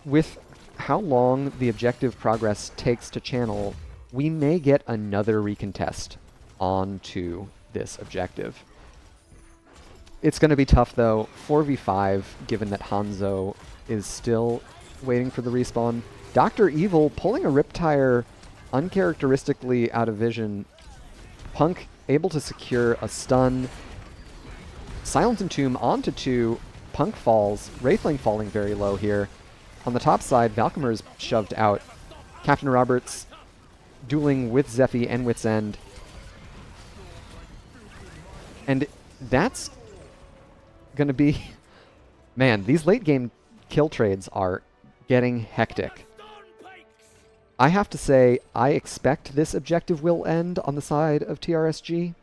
With how long the objective progress takes to channel, we may get another recontest onto this objective. It's going to be tough, though. 4v5, given that Hanzo is still waiting for the respawn. Dr. Evil pulling a Riptire uncharacteristically out of vision. Punk able to secure a stun. Silent Entomb onto 2. Punk falls. Wraithling falling very low here. On the top side, Valkymer is shoved out. Captain Roberts dueling with Zephy and Wit's End. And that's going to be... Man, these late game kill trades are getting hectic. I have to say, I expect this objective will end on the side of TRSG.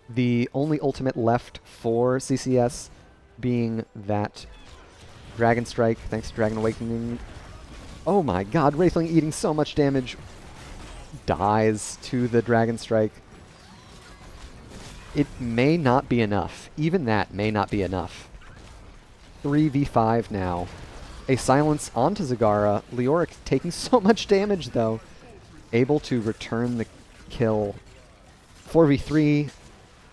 The only ultimate left for CCS being that Dragon Strike, thanks to Dragon Awakening. Oh my god, Wraithling eating so much damage. Dies to the Dragon Strike. It may not be enough. Even that may not be enough. 3v5 now. A silence onto Zagara. Leoric taking so much damage, though. Able to return the kill. 4v3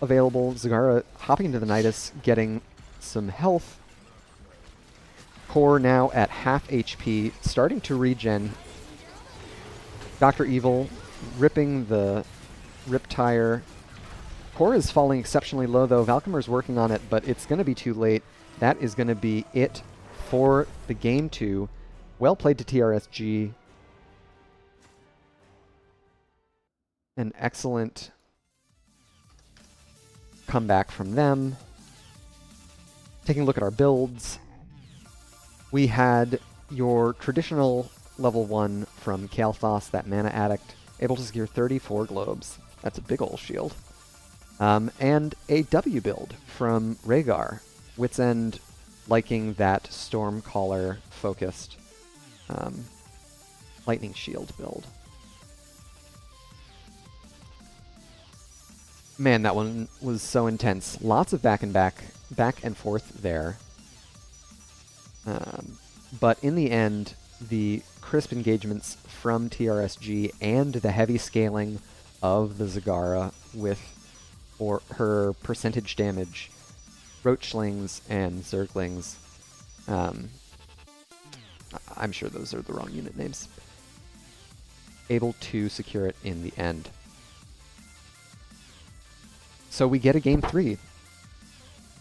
available. Zagara hopping into the Nidus, getting some health. Core now at half HP, starting to regen. Dr. Evil ripping the Riptire. Core is falling exceptionally low, though. Valkymer's working on it, but it's going to be too late. That is going to be it for the game 2. Well played to TRSG. An excellent comeback from them. Taking a look at our builds. We had your traditional level 1 from Kael'thas, that Mana Addict, able to secure 34 globes. That's a big ol' shield. And a W build from Rhaegar. Wit's End liking that Stormcaller focused Lightning Shield build. Man, that one was so intense. Lots of back and forth there. But in the end, the crisp engagements from TRSG and the heavy scaling of the Zagara with her percentage damage, Roach Slings and Zerglings, I'm sure those are the wrong unit names. Able to secure it in the end. So we get a game 3.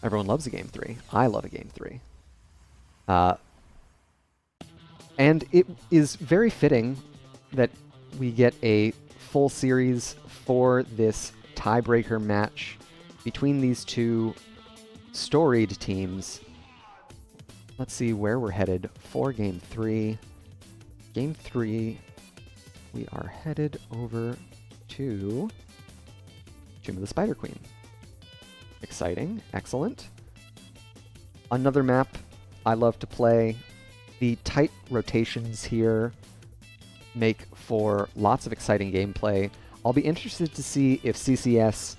Everyone loves a game 3. I love a game 3. And it is very fitting that we get a full series for this tiebreaker match between these two storied teams. Let's see where we're headed for game 3. Game 3, we are headed over to Tomb of the Spider Queen. Exciting, excellent. Another map I love to play. The tight rotations here make for lots of exciting gameplay. I'll be interested to see if CCS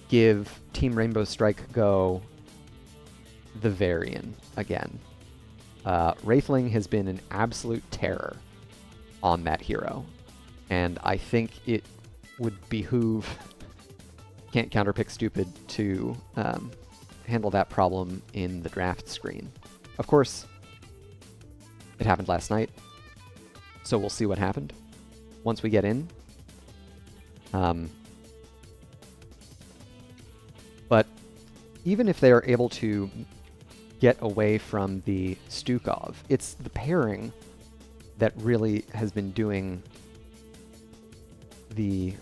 give Team Rainbow Strike Go the Varian again. Wraithling has been an absolute terror on that hero, and I think it would behoove Can't Counterpick Stupid to handle that problem in the draft screen. Of course, it happened last night, so we'll see what happened once we get in. But even if they are able to get away from the Stukov, it's the pairing that really has been doing the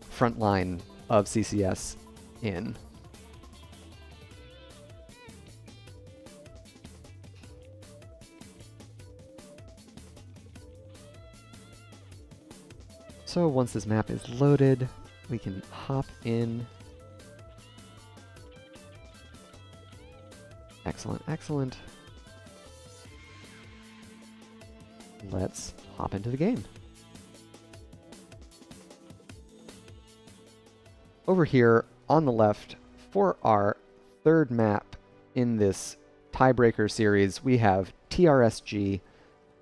front line of CCS in. So once this map is loaded, we can hop in. Excellent, excellent. Let's hop into the game. Over here on the left, for our third map in this tiebreaker series, we have TRSG,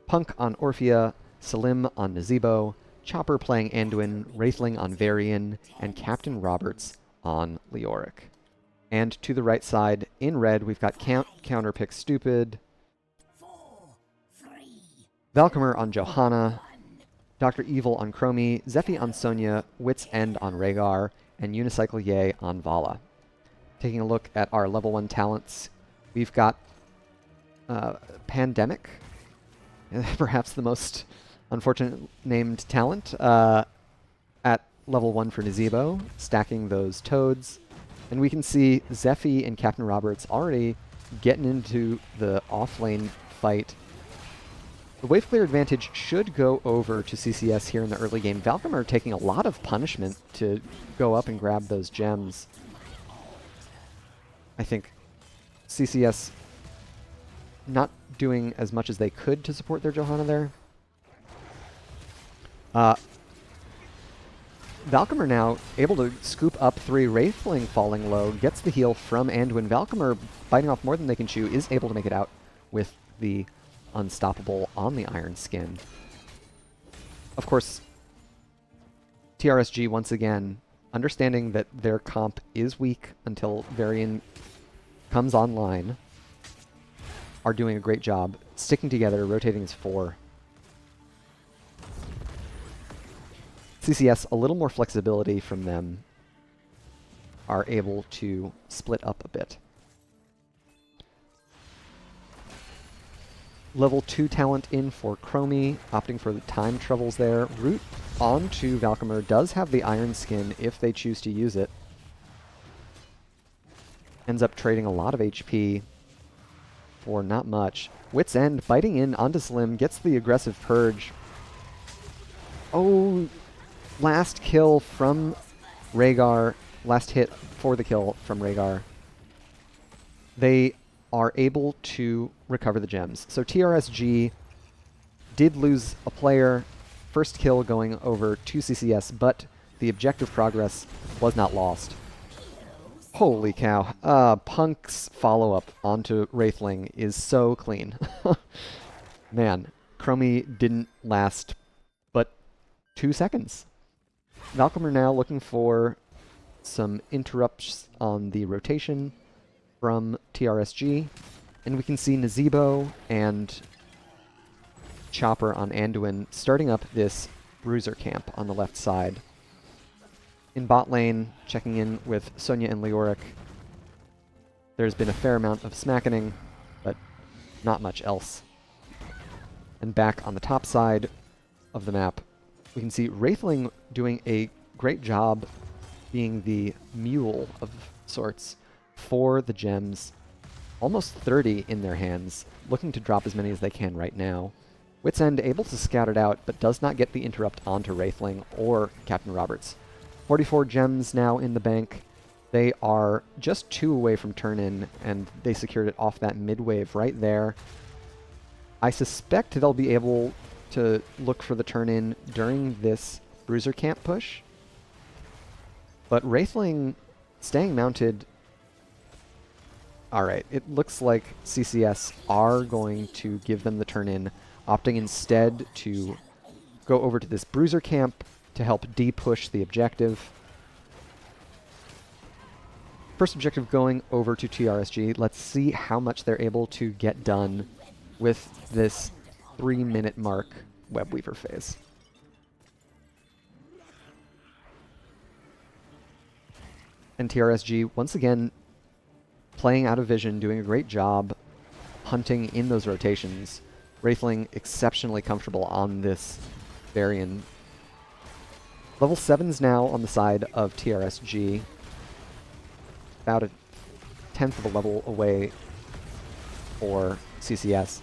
Punk on Orphea, Salim on Nazebo, Chopper playing Anduin, Wraithling on Varian, and Captain Roberts on Leoric. And to the right side, in red, we've got Counterpick Stupid, Valkymer on Johanna, Dr. Evil on Chromie, Zephy on Sonya, Wits End on Rhaegar, and Unicycle Ye on Vala. Taking a look at our level 1 talents, we've got Pandemic, perhaps the most unfortunate named talent, at level 1 for Nazebo, stacking those toads. And we can see Zephy and Captain Roberts already getting into the off-lane fight. The wave clear advantage should go over to CCS here in the early game. Valkymer taking a lot of punishment to go up and grab those gems. I think CCS not doing as much as they could to support their Johanna there. Valkymer now able to scoop up 3, Wraithling falling low, gets the heal from Anduin. Valkymer, biting off more than they can chew, is able to make it out with the Unstoppable on the Iron Skin. Of course, TRSG once again, understanding that their comp is weak until Varian comes online, are doing a great job sticking together, rotating as 4. CCS, a little more flexibility from them, are able to split up a bit. Level 2 talent in for Chromie, opting for the time troubles there. Root onto Valkymer, does have the Iron Skin if they choose to use it. Ends up trading a lot of HP for not much. Wits End biting in onto Slim, gets the aggressive purge. Oh, last kill from Rhaegar, last hit for the kill from Rhaegar. They are able to recover the gems. So TRSG did lose a player, first kill going over to CCS, but the objective progress was not lost. Holy cow. Punk's follow-up onto Wraithling is so clean. Man, Chromie didn't last but 2 seconds. Valkymer now looking for some interrupts on the rotation from TRSG. And we can see Nazebo and Chopper on Anduin starting up this Bruiser camp on the left side. In bot lane, checking in with Sonya and Leoric. There's been a fair amount of smackening, but not much else. And back on the top side of the map, we can see Wraithling doing a great job being the mule of sorts for the gems. Almost 30 in their hands, looking to drop as many as they can right now. Wit's End able to scout it out, but does not get the interrupt onto Wraithling or Captain Roberts. 44 gems now in the bank. They are just 2 away from turn-in, and they secured it off that mid-wave right there. I suspect they'll be able to look for the turn-in during this Bruiser camp push. But Wraithling staying mounted. Alright, it looks like CCS are going to give them the turn-in, opting instead to go over to this Bruiser camp to help de-push the objective. First objective going over to TRSG. Let's see how much they're able to get done with this 3-minute mark Webweaver phase. And TRSG, once again, playing out of vision, doing a great job hunting in those rotations. Wraithling exceptionally comfortable on this Varian. Level 7's now on the side of TRSG. About a 10th of a level away for CCS.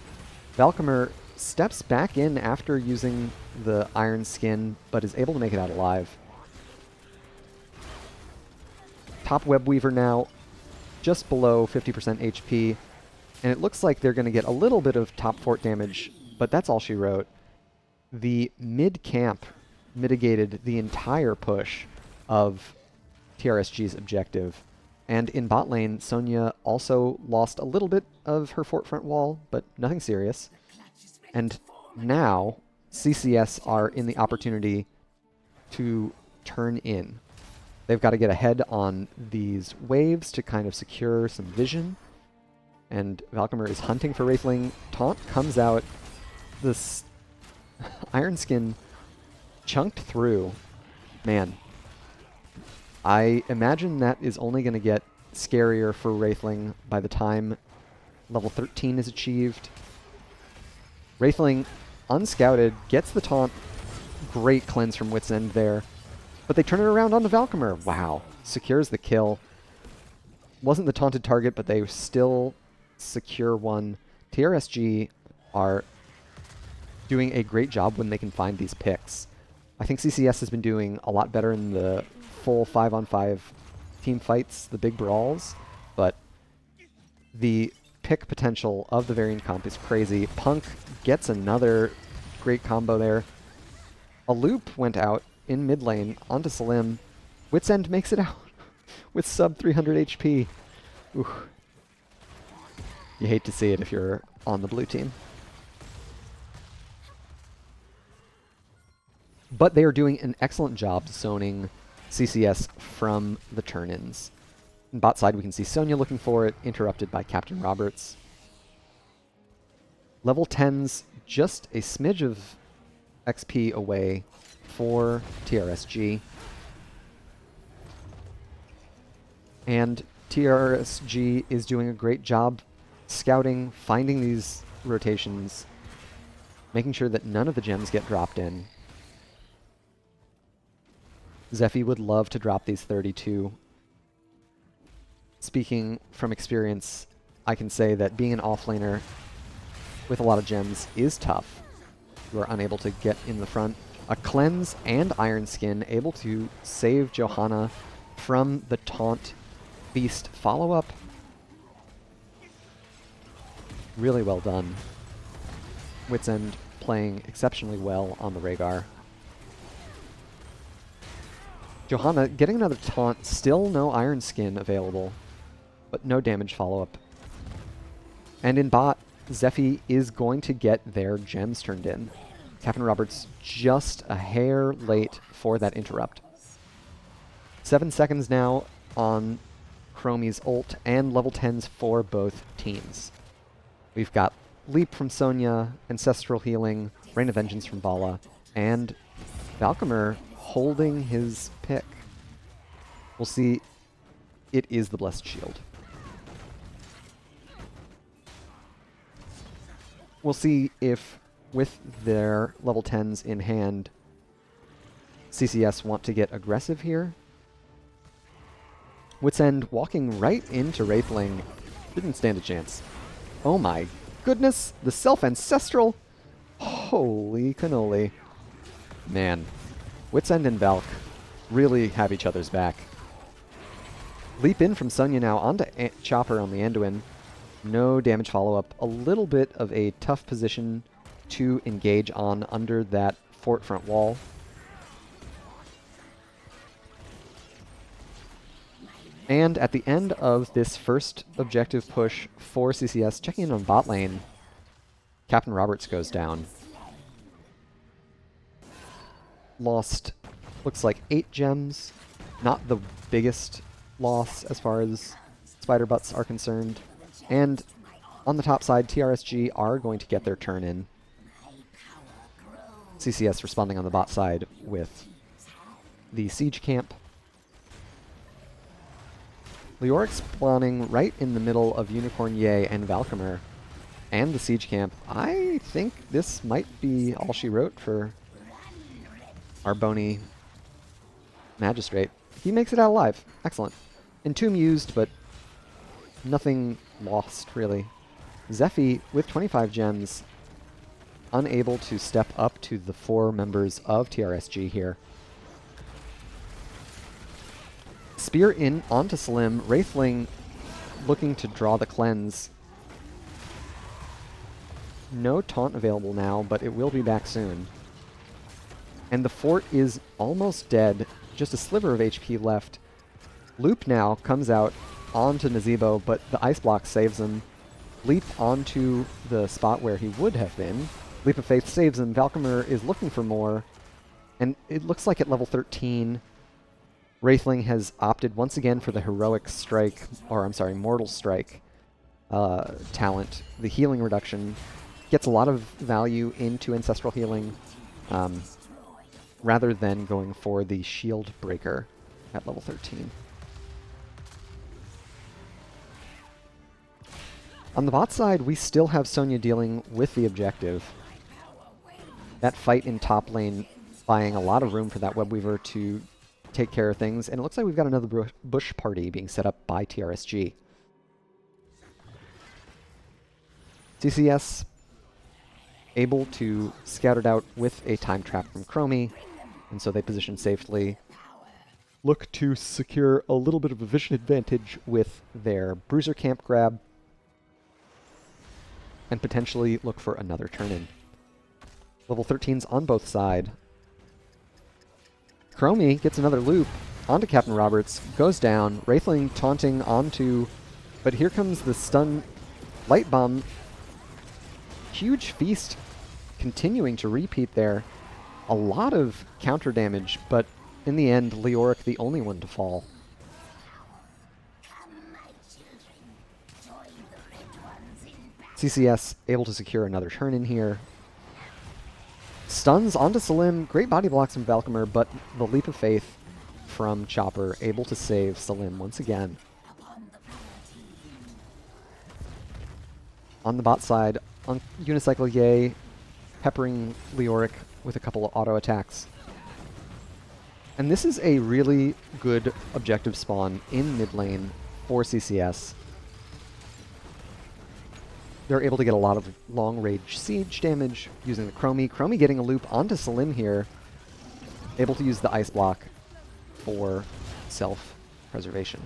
Valkymer steps back in after using the Iron Skin, but is able to make it out alive. Top Webweaver now just below 50% HP, and it looks like they're going to get a little bit of top fort damage, but that's all she wrote. The mid-camp mitigated the entire push of TRSG's objective, and in bot lane, Sonya also lost a little bit of her fort front wall, but nothing serious. And now, CCS are in the opportunity to turn in. They've got to get ahead on these waves to kind of secure some vision. And Valkymer is hunting for Wraithling. Taunt comes out. This Iron Skin chunked through. Man. I imagine that is only going to get scarier for Wraithling by the time level 13 is achieved. Wraithling, unscouted, gets the taunt. Great cleanse from Wit's End there. But they turn it around onto Valkymer. Wow. Secures the kill. Wasn't the taunted target, but they still secure one. TRSG are doing a great job when they can find these picks. I think CCS has been doing a lot better in the full 5-on-5 team fights, the big brawls, but the pick potential of the Varian comp is crazy. Punk gets another great combo there. A loop went out in mid lane onto Salim. Wit's End makes it out with sub 300 HP. Ooh. You hate to see it if you're on the blue team. But they are doing an excellent job zoning CCS from the turn-ins. On bot side, we can see Sonya looking for it, interrupted by Captain Roberts. Level 10's just a smidge of XP away for TRSG. And TRSG is doing a great job scouting, finding these rotations, making sure that none of the gems get dropped in. Zephy would love to drop these 32. Speaking from experience, I can say that being an offlaner with a lot of gems is tough. You are unable to get in the front. A cleanse and Iron Skin able to save Johanna from the taunt beast follow-up. Really well done. Wit's End playing exceptionally well on the Rhaegar. Johanna getting another taunt, still no Iron Skin available, but no damage follow-up. And in bot, Zephy is going to get their gems turned in. Captain Roberts just a hair late for that interrupt. 7 seconds now on Chromie's ult, and level 10s for both teams. We've got Leap from Sonya, Ancestral Healing, Rain of Vengeance from Vala, and Valkymer holding his pick. We'll see. It is the Blessed Shield. We'll see if, with their level 10s in hand, CCS want to get aggressive here. Wits End walking right into Wraithling. Didn't stand a chance. Oh my goodness, the self-ancestral. Holy cannoli. Man, Wits End and Valk really have each other's back. Leap in from Sonya now onto Chopper on the Anduin. No damage follow-up. A little bit of a tough position to engage on under that fort front wall. And at the end of this first objective push for CCS, checking in on bot lane, Captain Roberts goes down. Lost, looks like 8 gems. Not the biggest loss as far as spider butts are concerned. And on the top side, TRSG are going to get their turn in. CCS responding on the bot side with the siege camp. Leoric spawning right in the middle of Unicorn Ye and Valkymer and the siege camp. I think this might be all she wrote for our bony magistrate. He makes it out alive. Excellent. Entomb used, but nothing lost, really. Zephy, with 25 gems, unable to step up to the 4 members of TRSG here. Spear in onto Slim. Wraithling looking to draw the cleanse. No taunt available now, but it will be back soon. And the fort is almost dead. Just a sliver of HP left. Loop now comes out onto Nazeebo, but the ice block saves him. Leap onto the spot where he would have been. Leap of Faith saves him. Valkymer is looking for more. And it looks like at level 13, Wraithling has opted once again for the Heroic Strike, or I'm sorry, Mortal Strike talent. The healing reduction gets a lot of value into Ancestral Healing, rather than going for the Shield Breaker at level 13. On the bot side, we still have Sonya dealing with the objective. That fight in top lane buying a lot of room for that Webweaver to take care of things, and it looks like we've got another bush party being set up by TRSG. CCS able to scout it out with a time trap from Chromie, and so they position safely. Look to secure a little bit of a vision advantage with their Bruiser camp grab, and potentially look for another turn-in. Level 13's on both sides. Chromie gets another loop onto Captain Roberts, goes down, Wraithling taunting onto, but here comes the stun light bomb. Huge feast continuing to repeat there. A lot of counter damage, but in the end, Leoric the only one to fall. CCS able to secure another turn in here. Stuns onto Salim, great body blocks from Valkymer, but the Leap of Faith from Chopper able to save Salim once again. On the bot side, on Unicycle Ye, peppering Leoric with a couple of auto attacks. And this is a really good objective spawn in mid lane for CCS. They're able to get a lot of long-range siege damage using the Chromie. Chromie getting a loop onto Salim here. Able to use the ice block for self-preservation.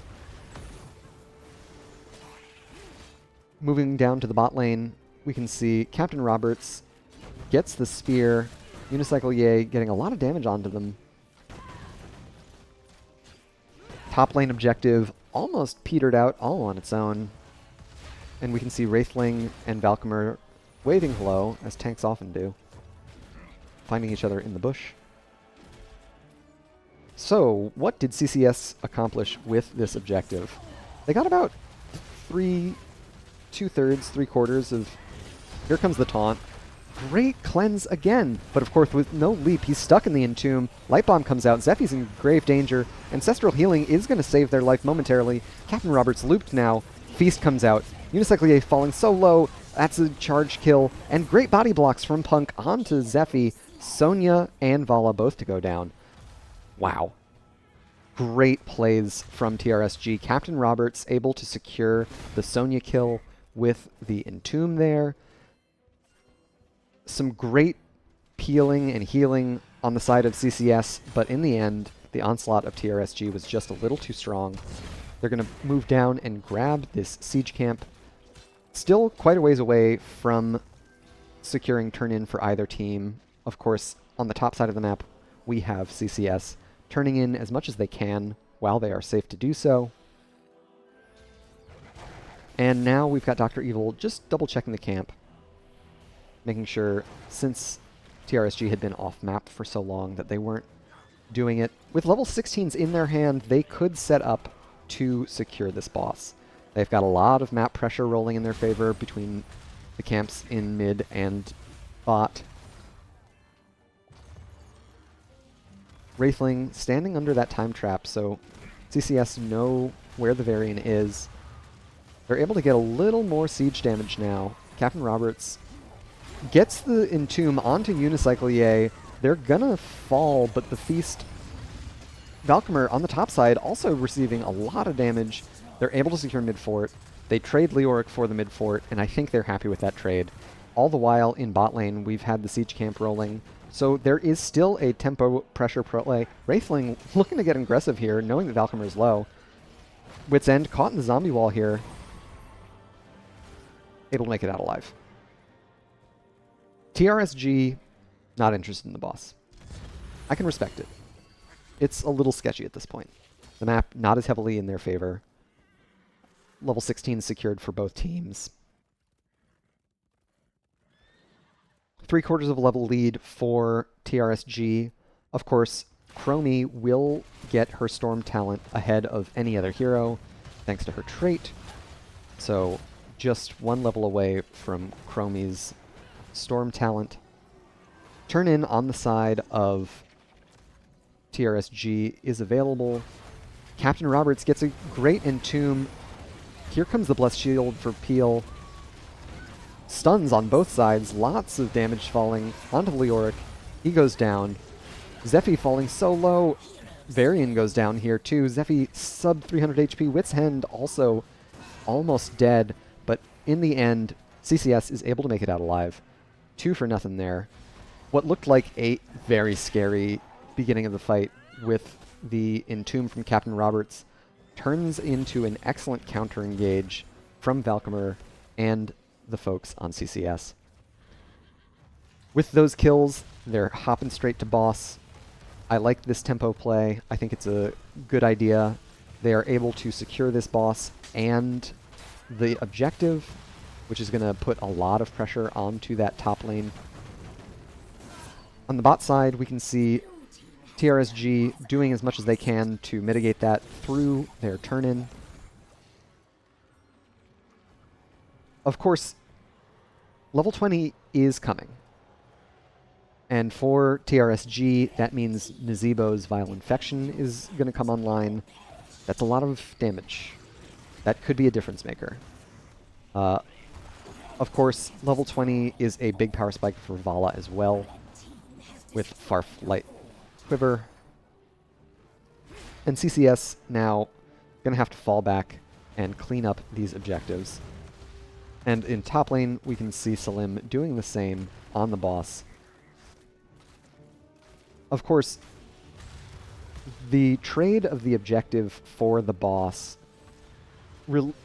Moving down to the bot lane, we can see Captain Roberts gets the spear. Unicycle Ye getting a lot of damage onto them. Top lane objective almost petered out all on its own. And we can see Wraithling and Valkymer waving hello, as tanks often do, finding each other in the bush. So, what did CCS accomplish with this objective? They got about 3 2/3, 3/4 of... Here comes the taunt. Great cleanse again, but of course with no leap, he's stuck in the Entomb. Light Bomb comes out, Zephy's in grave danger. Ancestral Healing is going to save their life momentarily. Captain Roberts looped now. Feast comes out. Unicyclier falling so low, that's a charge kill. And great body blocks from Punk onto Zephy. Sonya and Vala both to go down. Wow. Great plays from TRSG. Captain Roberts able to secure the Sonya kill with the Entomb there. Some great peeling and healing on the side of CCS, but in the end, the onslaught of TRSG was just a little too strong. They're going to move down and grab this siege camp. Still quite a ways away from securing turn-in for either team. Of course, on the top side of the map, we have CCS turning in as much as they can while they are safe to do so. And now we've got Dr. Evil just double-checking the camp, making sure, since TRSG had been off-map for so long, that they weren't doing it. With level 16s in their hand, they could set up to secure this boss. They've got a lot of map pressure rolling in their favor between the camps in mid and bot. Wraithling standing under that time trap, so CCS know where the Varian is. They're able to get a little more siege damage now. Captain Roberts gets the Entomb onto Unicyclier. They're gonna fall, but the Feast... Valkymer on the top side also receiving a lot of damage. They're able to secure mid-fort. They trade Leoric for the mid-fort, and I think they're happy with that trade. All the while, in bot lane, we've had the siege camp rolling. So there is still a tempo pressure play. Wraithling looking to get aggressive here, knowing that Valkymer is low. Wit's End caught in the zombie wall here. Able to make it out alive. TRSG, not interested in the boss. I can respect it. It's a little sketchy at this point. The map not as heavily in their favor. Level 16 secured for both teams. 3/4 of a level lead for TRSG. Of course, Chromie will get her Storm talent ahead of any other hero, thanks to her trait. So just one level away from Chromie's Storm talent. Turn in on the side of TRSG is available. Captain Roberts gets a great Entomb. Here comes the Blessed Shield for Peel. Stuns on both sides, lots of damage falling onto Leoric. He goes down. Zephy falling so low. Varian goes down here too. Zephy sub 300 HP. Wit's End also almost dead, but in the end, CCS is able to make it out alive. 2 for nothing there. What looked like a very scary beginning of the fight with the Entomb from Captain Roberts turns into an excellent counter engage from Valkymer and the folks on CCS. With those kills, they're hopping straight to boss. I like this tempo play. I think it's a good idea. They are able to secure this boss and the objective, which is going to put a lot of pressure onto that top lane. On the bot side, we can see TRSG doing as much as they can to mitigate that through their turn-in. Of course, level 20 is coming. And for TRSG, that means Nazeebo's Vile Infection is going to come online. That's a lot of damage. That could be a difference maker. Of course, level 20 is a big power spike for Vala as well, with Farf Light Quiver. And CCS now going to have to fall back and clean up these objectives. And in top lane, we can see Salim doing the same on the boss. Of course, the trade of the objective for the boss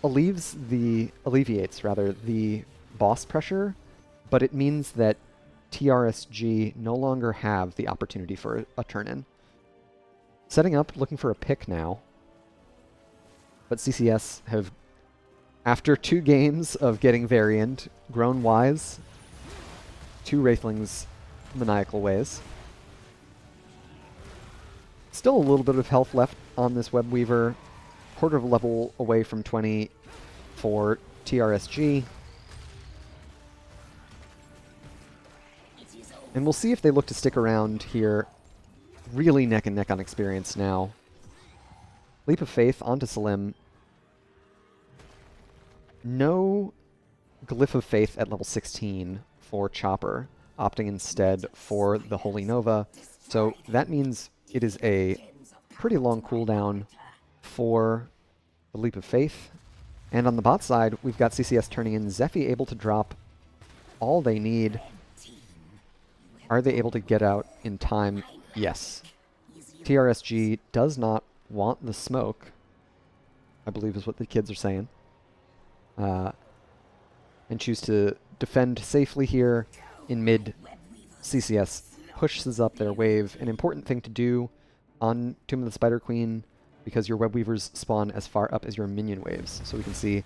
alleviates the boss pressure, but it means that TRSG no longer have the opportunity for a turn-in. Setting up, looking for a pick now. But CCS have, after 2 games of getting Variant, grown wise to Wraithling's maniacal ways. Still a little bit of health left on this Web Weaver. 1/4 of a level away from 20 for TRSG. And we'll see if they look to stick around here. Really neck and neck on experience now. Leap of Faith onto Salim. No Glyph of Faith at level 16 for Chopper, opting instead for the Holy Nova. So that means it is a pretty long cooldown for the Leap of Faith. And on the bot side, we've got CCS turning in Zephy, able to drop all they need. Are they able to get out in time? Yes. TRSG does not want the smoke, I believe is what the kids are saying. And choose to defend safely here in mid. CCS pushes up their wave. An important thing to do on Tomb of the Spider Queen, because your web weavers spawn as far up as your minion waves. So we can see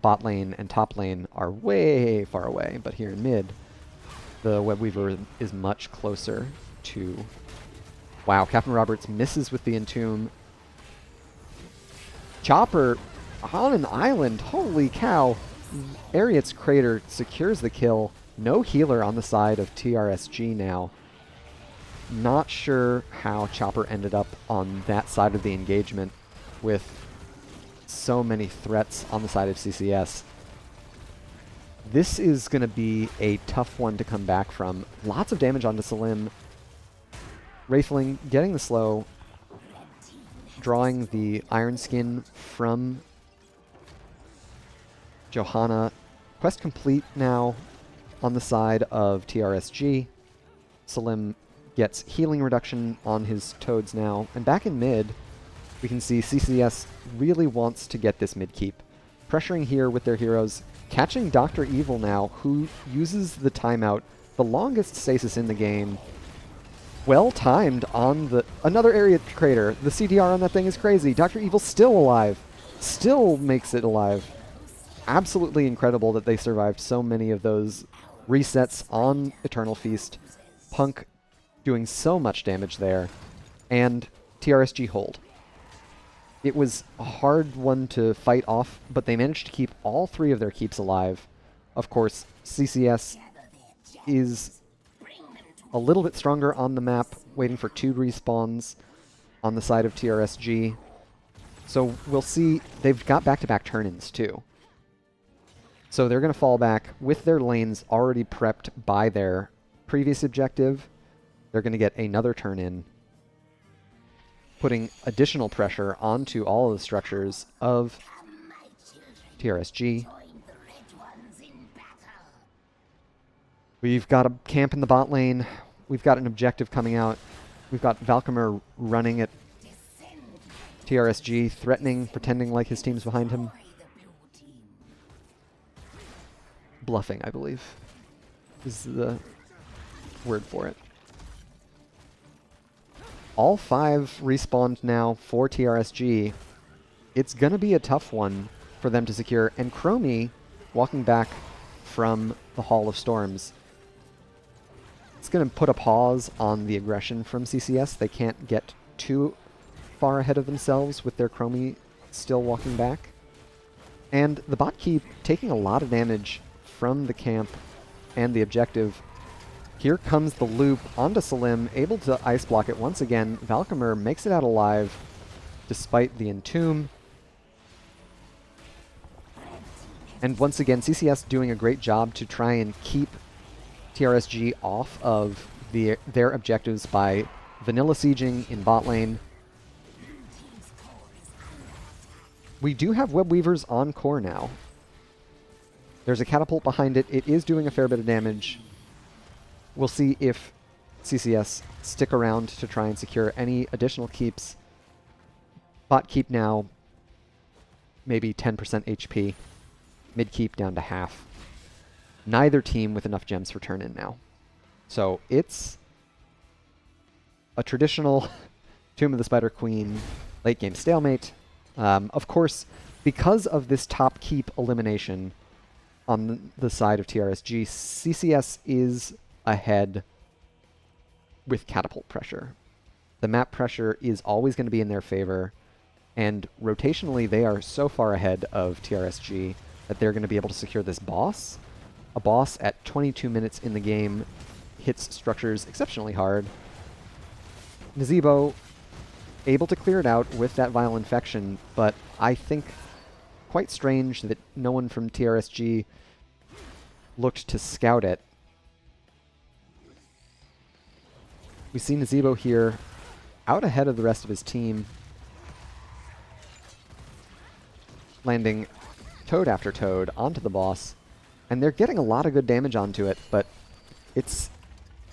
bot lane and top lane are way far away, but here in mid, the web weaver is much closer to... Wow, Captain Roberts misses with the Entomb. Chopper on an island, holy cow. Ariat's Crater secures the kill. No healer on the side of TRSG now. Not sure how Chopper ended up on that side of the engagement with so many threats on the side of CCS. This is going to be a tough one to come back from. Lots of damage onto Salim. Wraithling getting the slow, drawing the Iron Skin from Johanna. Quest complete now on the side of TRSG. Salim gets healing reduction on his Toads now. And back in mid, we can see CCS really wants to get this mid keep. Pressuring here with their heroes. Catching Dr. Evil now, who uses the timeout, the longest stasis in the game. Well timed on the... Another area crater. The CDR on that thing is crazy. Dr. Evil still alive. Still makes it alive. Absolutely incredible that they survived so many of those resets on Eternal Feast. Punk doing so much damage there. And TRSG hold. It was a hard one to fight off, but they managed to keep all three of their keeps alive. Of course, CCS is a little bit stronger on the map, waiting for 2 respawns on the side of TRSG. So we'll see. They've got back-to-back turn-ins, too. So they're going to fall back with their lanes already prepped by their previous objective. They're going to get another turn-in, putting additional pressure onto all of the structures of TRSG. We've got a camp in the bot lane. We've got an objective coming out. We've got Valkymer running at TRSG, threatening, pretending like his team's behind him. Bluffing, I believe, is the word for it. All 5 respawned now for TRSG. It's going to be a tough one for them to secure. And Chromie, walking back from the Hall of Storms, it's going to put a pause on the aggression from CCS. They can't get too far ahead of themselves with their Chromie still walking back. And the bot keep taking a lot of damage from the camp and the objective. Here comes the loop onto Salim, able to ice block it once again. Valkymer makes it out alive despite the Entomb. And once again, CCS doing a great job to try and keep TRSG off of their objectives by vanilla sieging in bot lane. We do have web weavers on core now. There's a catapult behind it. It is doing a fair bit of damage. We'll see if CCS stick around to try and secure any additional keeps. Bot keep now, maybe 10% HP. Mid keep down to half. Neither team with enough gems for turn-in now. So it's a traditional Tomb of the Spider Queen late game stalemate. Of course, because of this top keep elimination on the side of TRSG, CCS is ahead with catapult pressure. The map pressure is always going to be in their favor, and rotationally they are so far ahead of TRSG that they're going to be able to secure this boss. A boss at 22 minutes in the game hits structures exceptionally hard. Nazeebo able to clear it out with that Vial Infection, but I think quite strange that no one from TRSG looked to scout it. We see Nazeebo here out ahead of the rest of his team, landing toad after toad onto the boss, and they're getting a lot of good damage onto it, but it's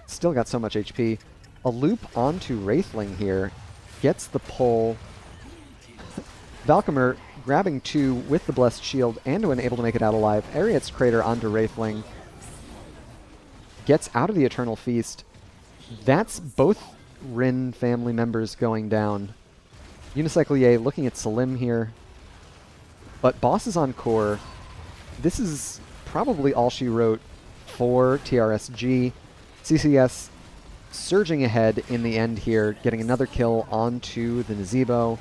still got so much HP. A loop onto Wraithling here gets the pull. Valkymer grabbing 2 with the Blessed Shield and able to make it out alive. Ariet's Crater onto Wraithling. Gets out of the Eternal Feast. That's both Rin family members going down. Unicycle looking at Salim here. But boss is on core. This is probably all she wrote for TRSG. CCS surging ahead in the end here, getting another kill onto the Nazeebo.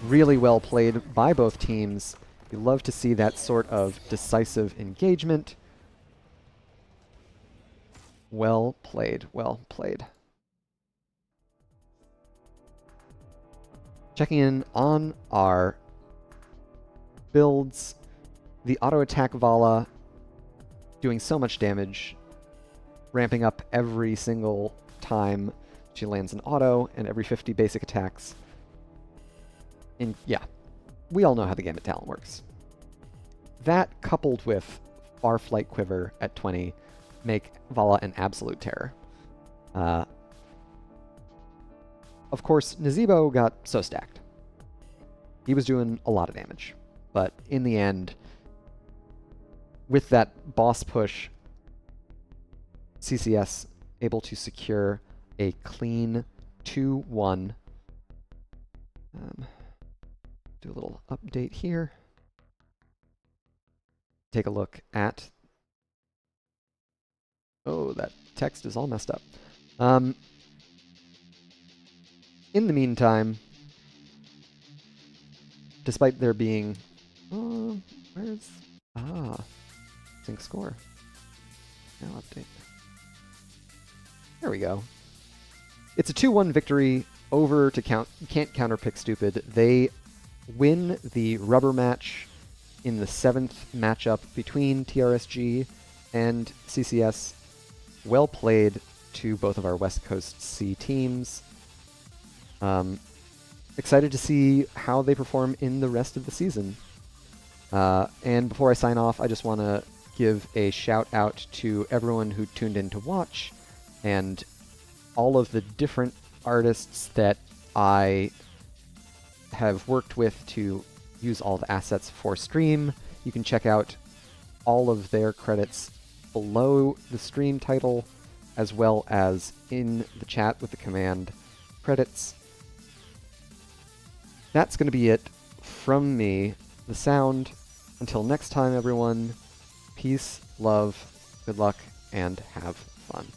Really well played by both teams. You love to see that sort of decisive engagement. Well played, well played. Checking in on our builds. The auto attack Vala doing so much damage, ramping up every single time she lands an auto and every 50 basic attacks. And yeah, we all know how the Gambit talent works. That coupled with Farflight Quiver at 20 make Vala an absolute terror. Of course, Nazeebo got so stacked. He was doing a lot of damage, but in the end, with that boss push, CCS able to secure a clean 2-1. Do a little update here. Take a look at... Oh, that text is all messed up. In the meantime, despite there being... where's... sync score. Now update. There we go. It's a 2-1 victory over to Can't Counterpick Stupid. They win the rubber match in the 7th matchup between TRSG and CCS. Well played to both of our West Coast C teams. Excited to see how they perform in the rest of the season. And before I sign off, I just want to give a shout out to everyone who tuned in to watch and all of the different artists that I have worked with to use all the assets for stream. You can check out all of their credits below the stream title, as well as in the chat with the command credits. That's going to be it from me. The sound. Until next time, everyone, peace, love, good luck, and have fun.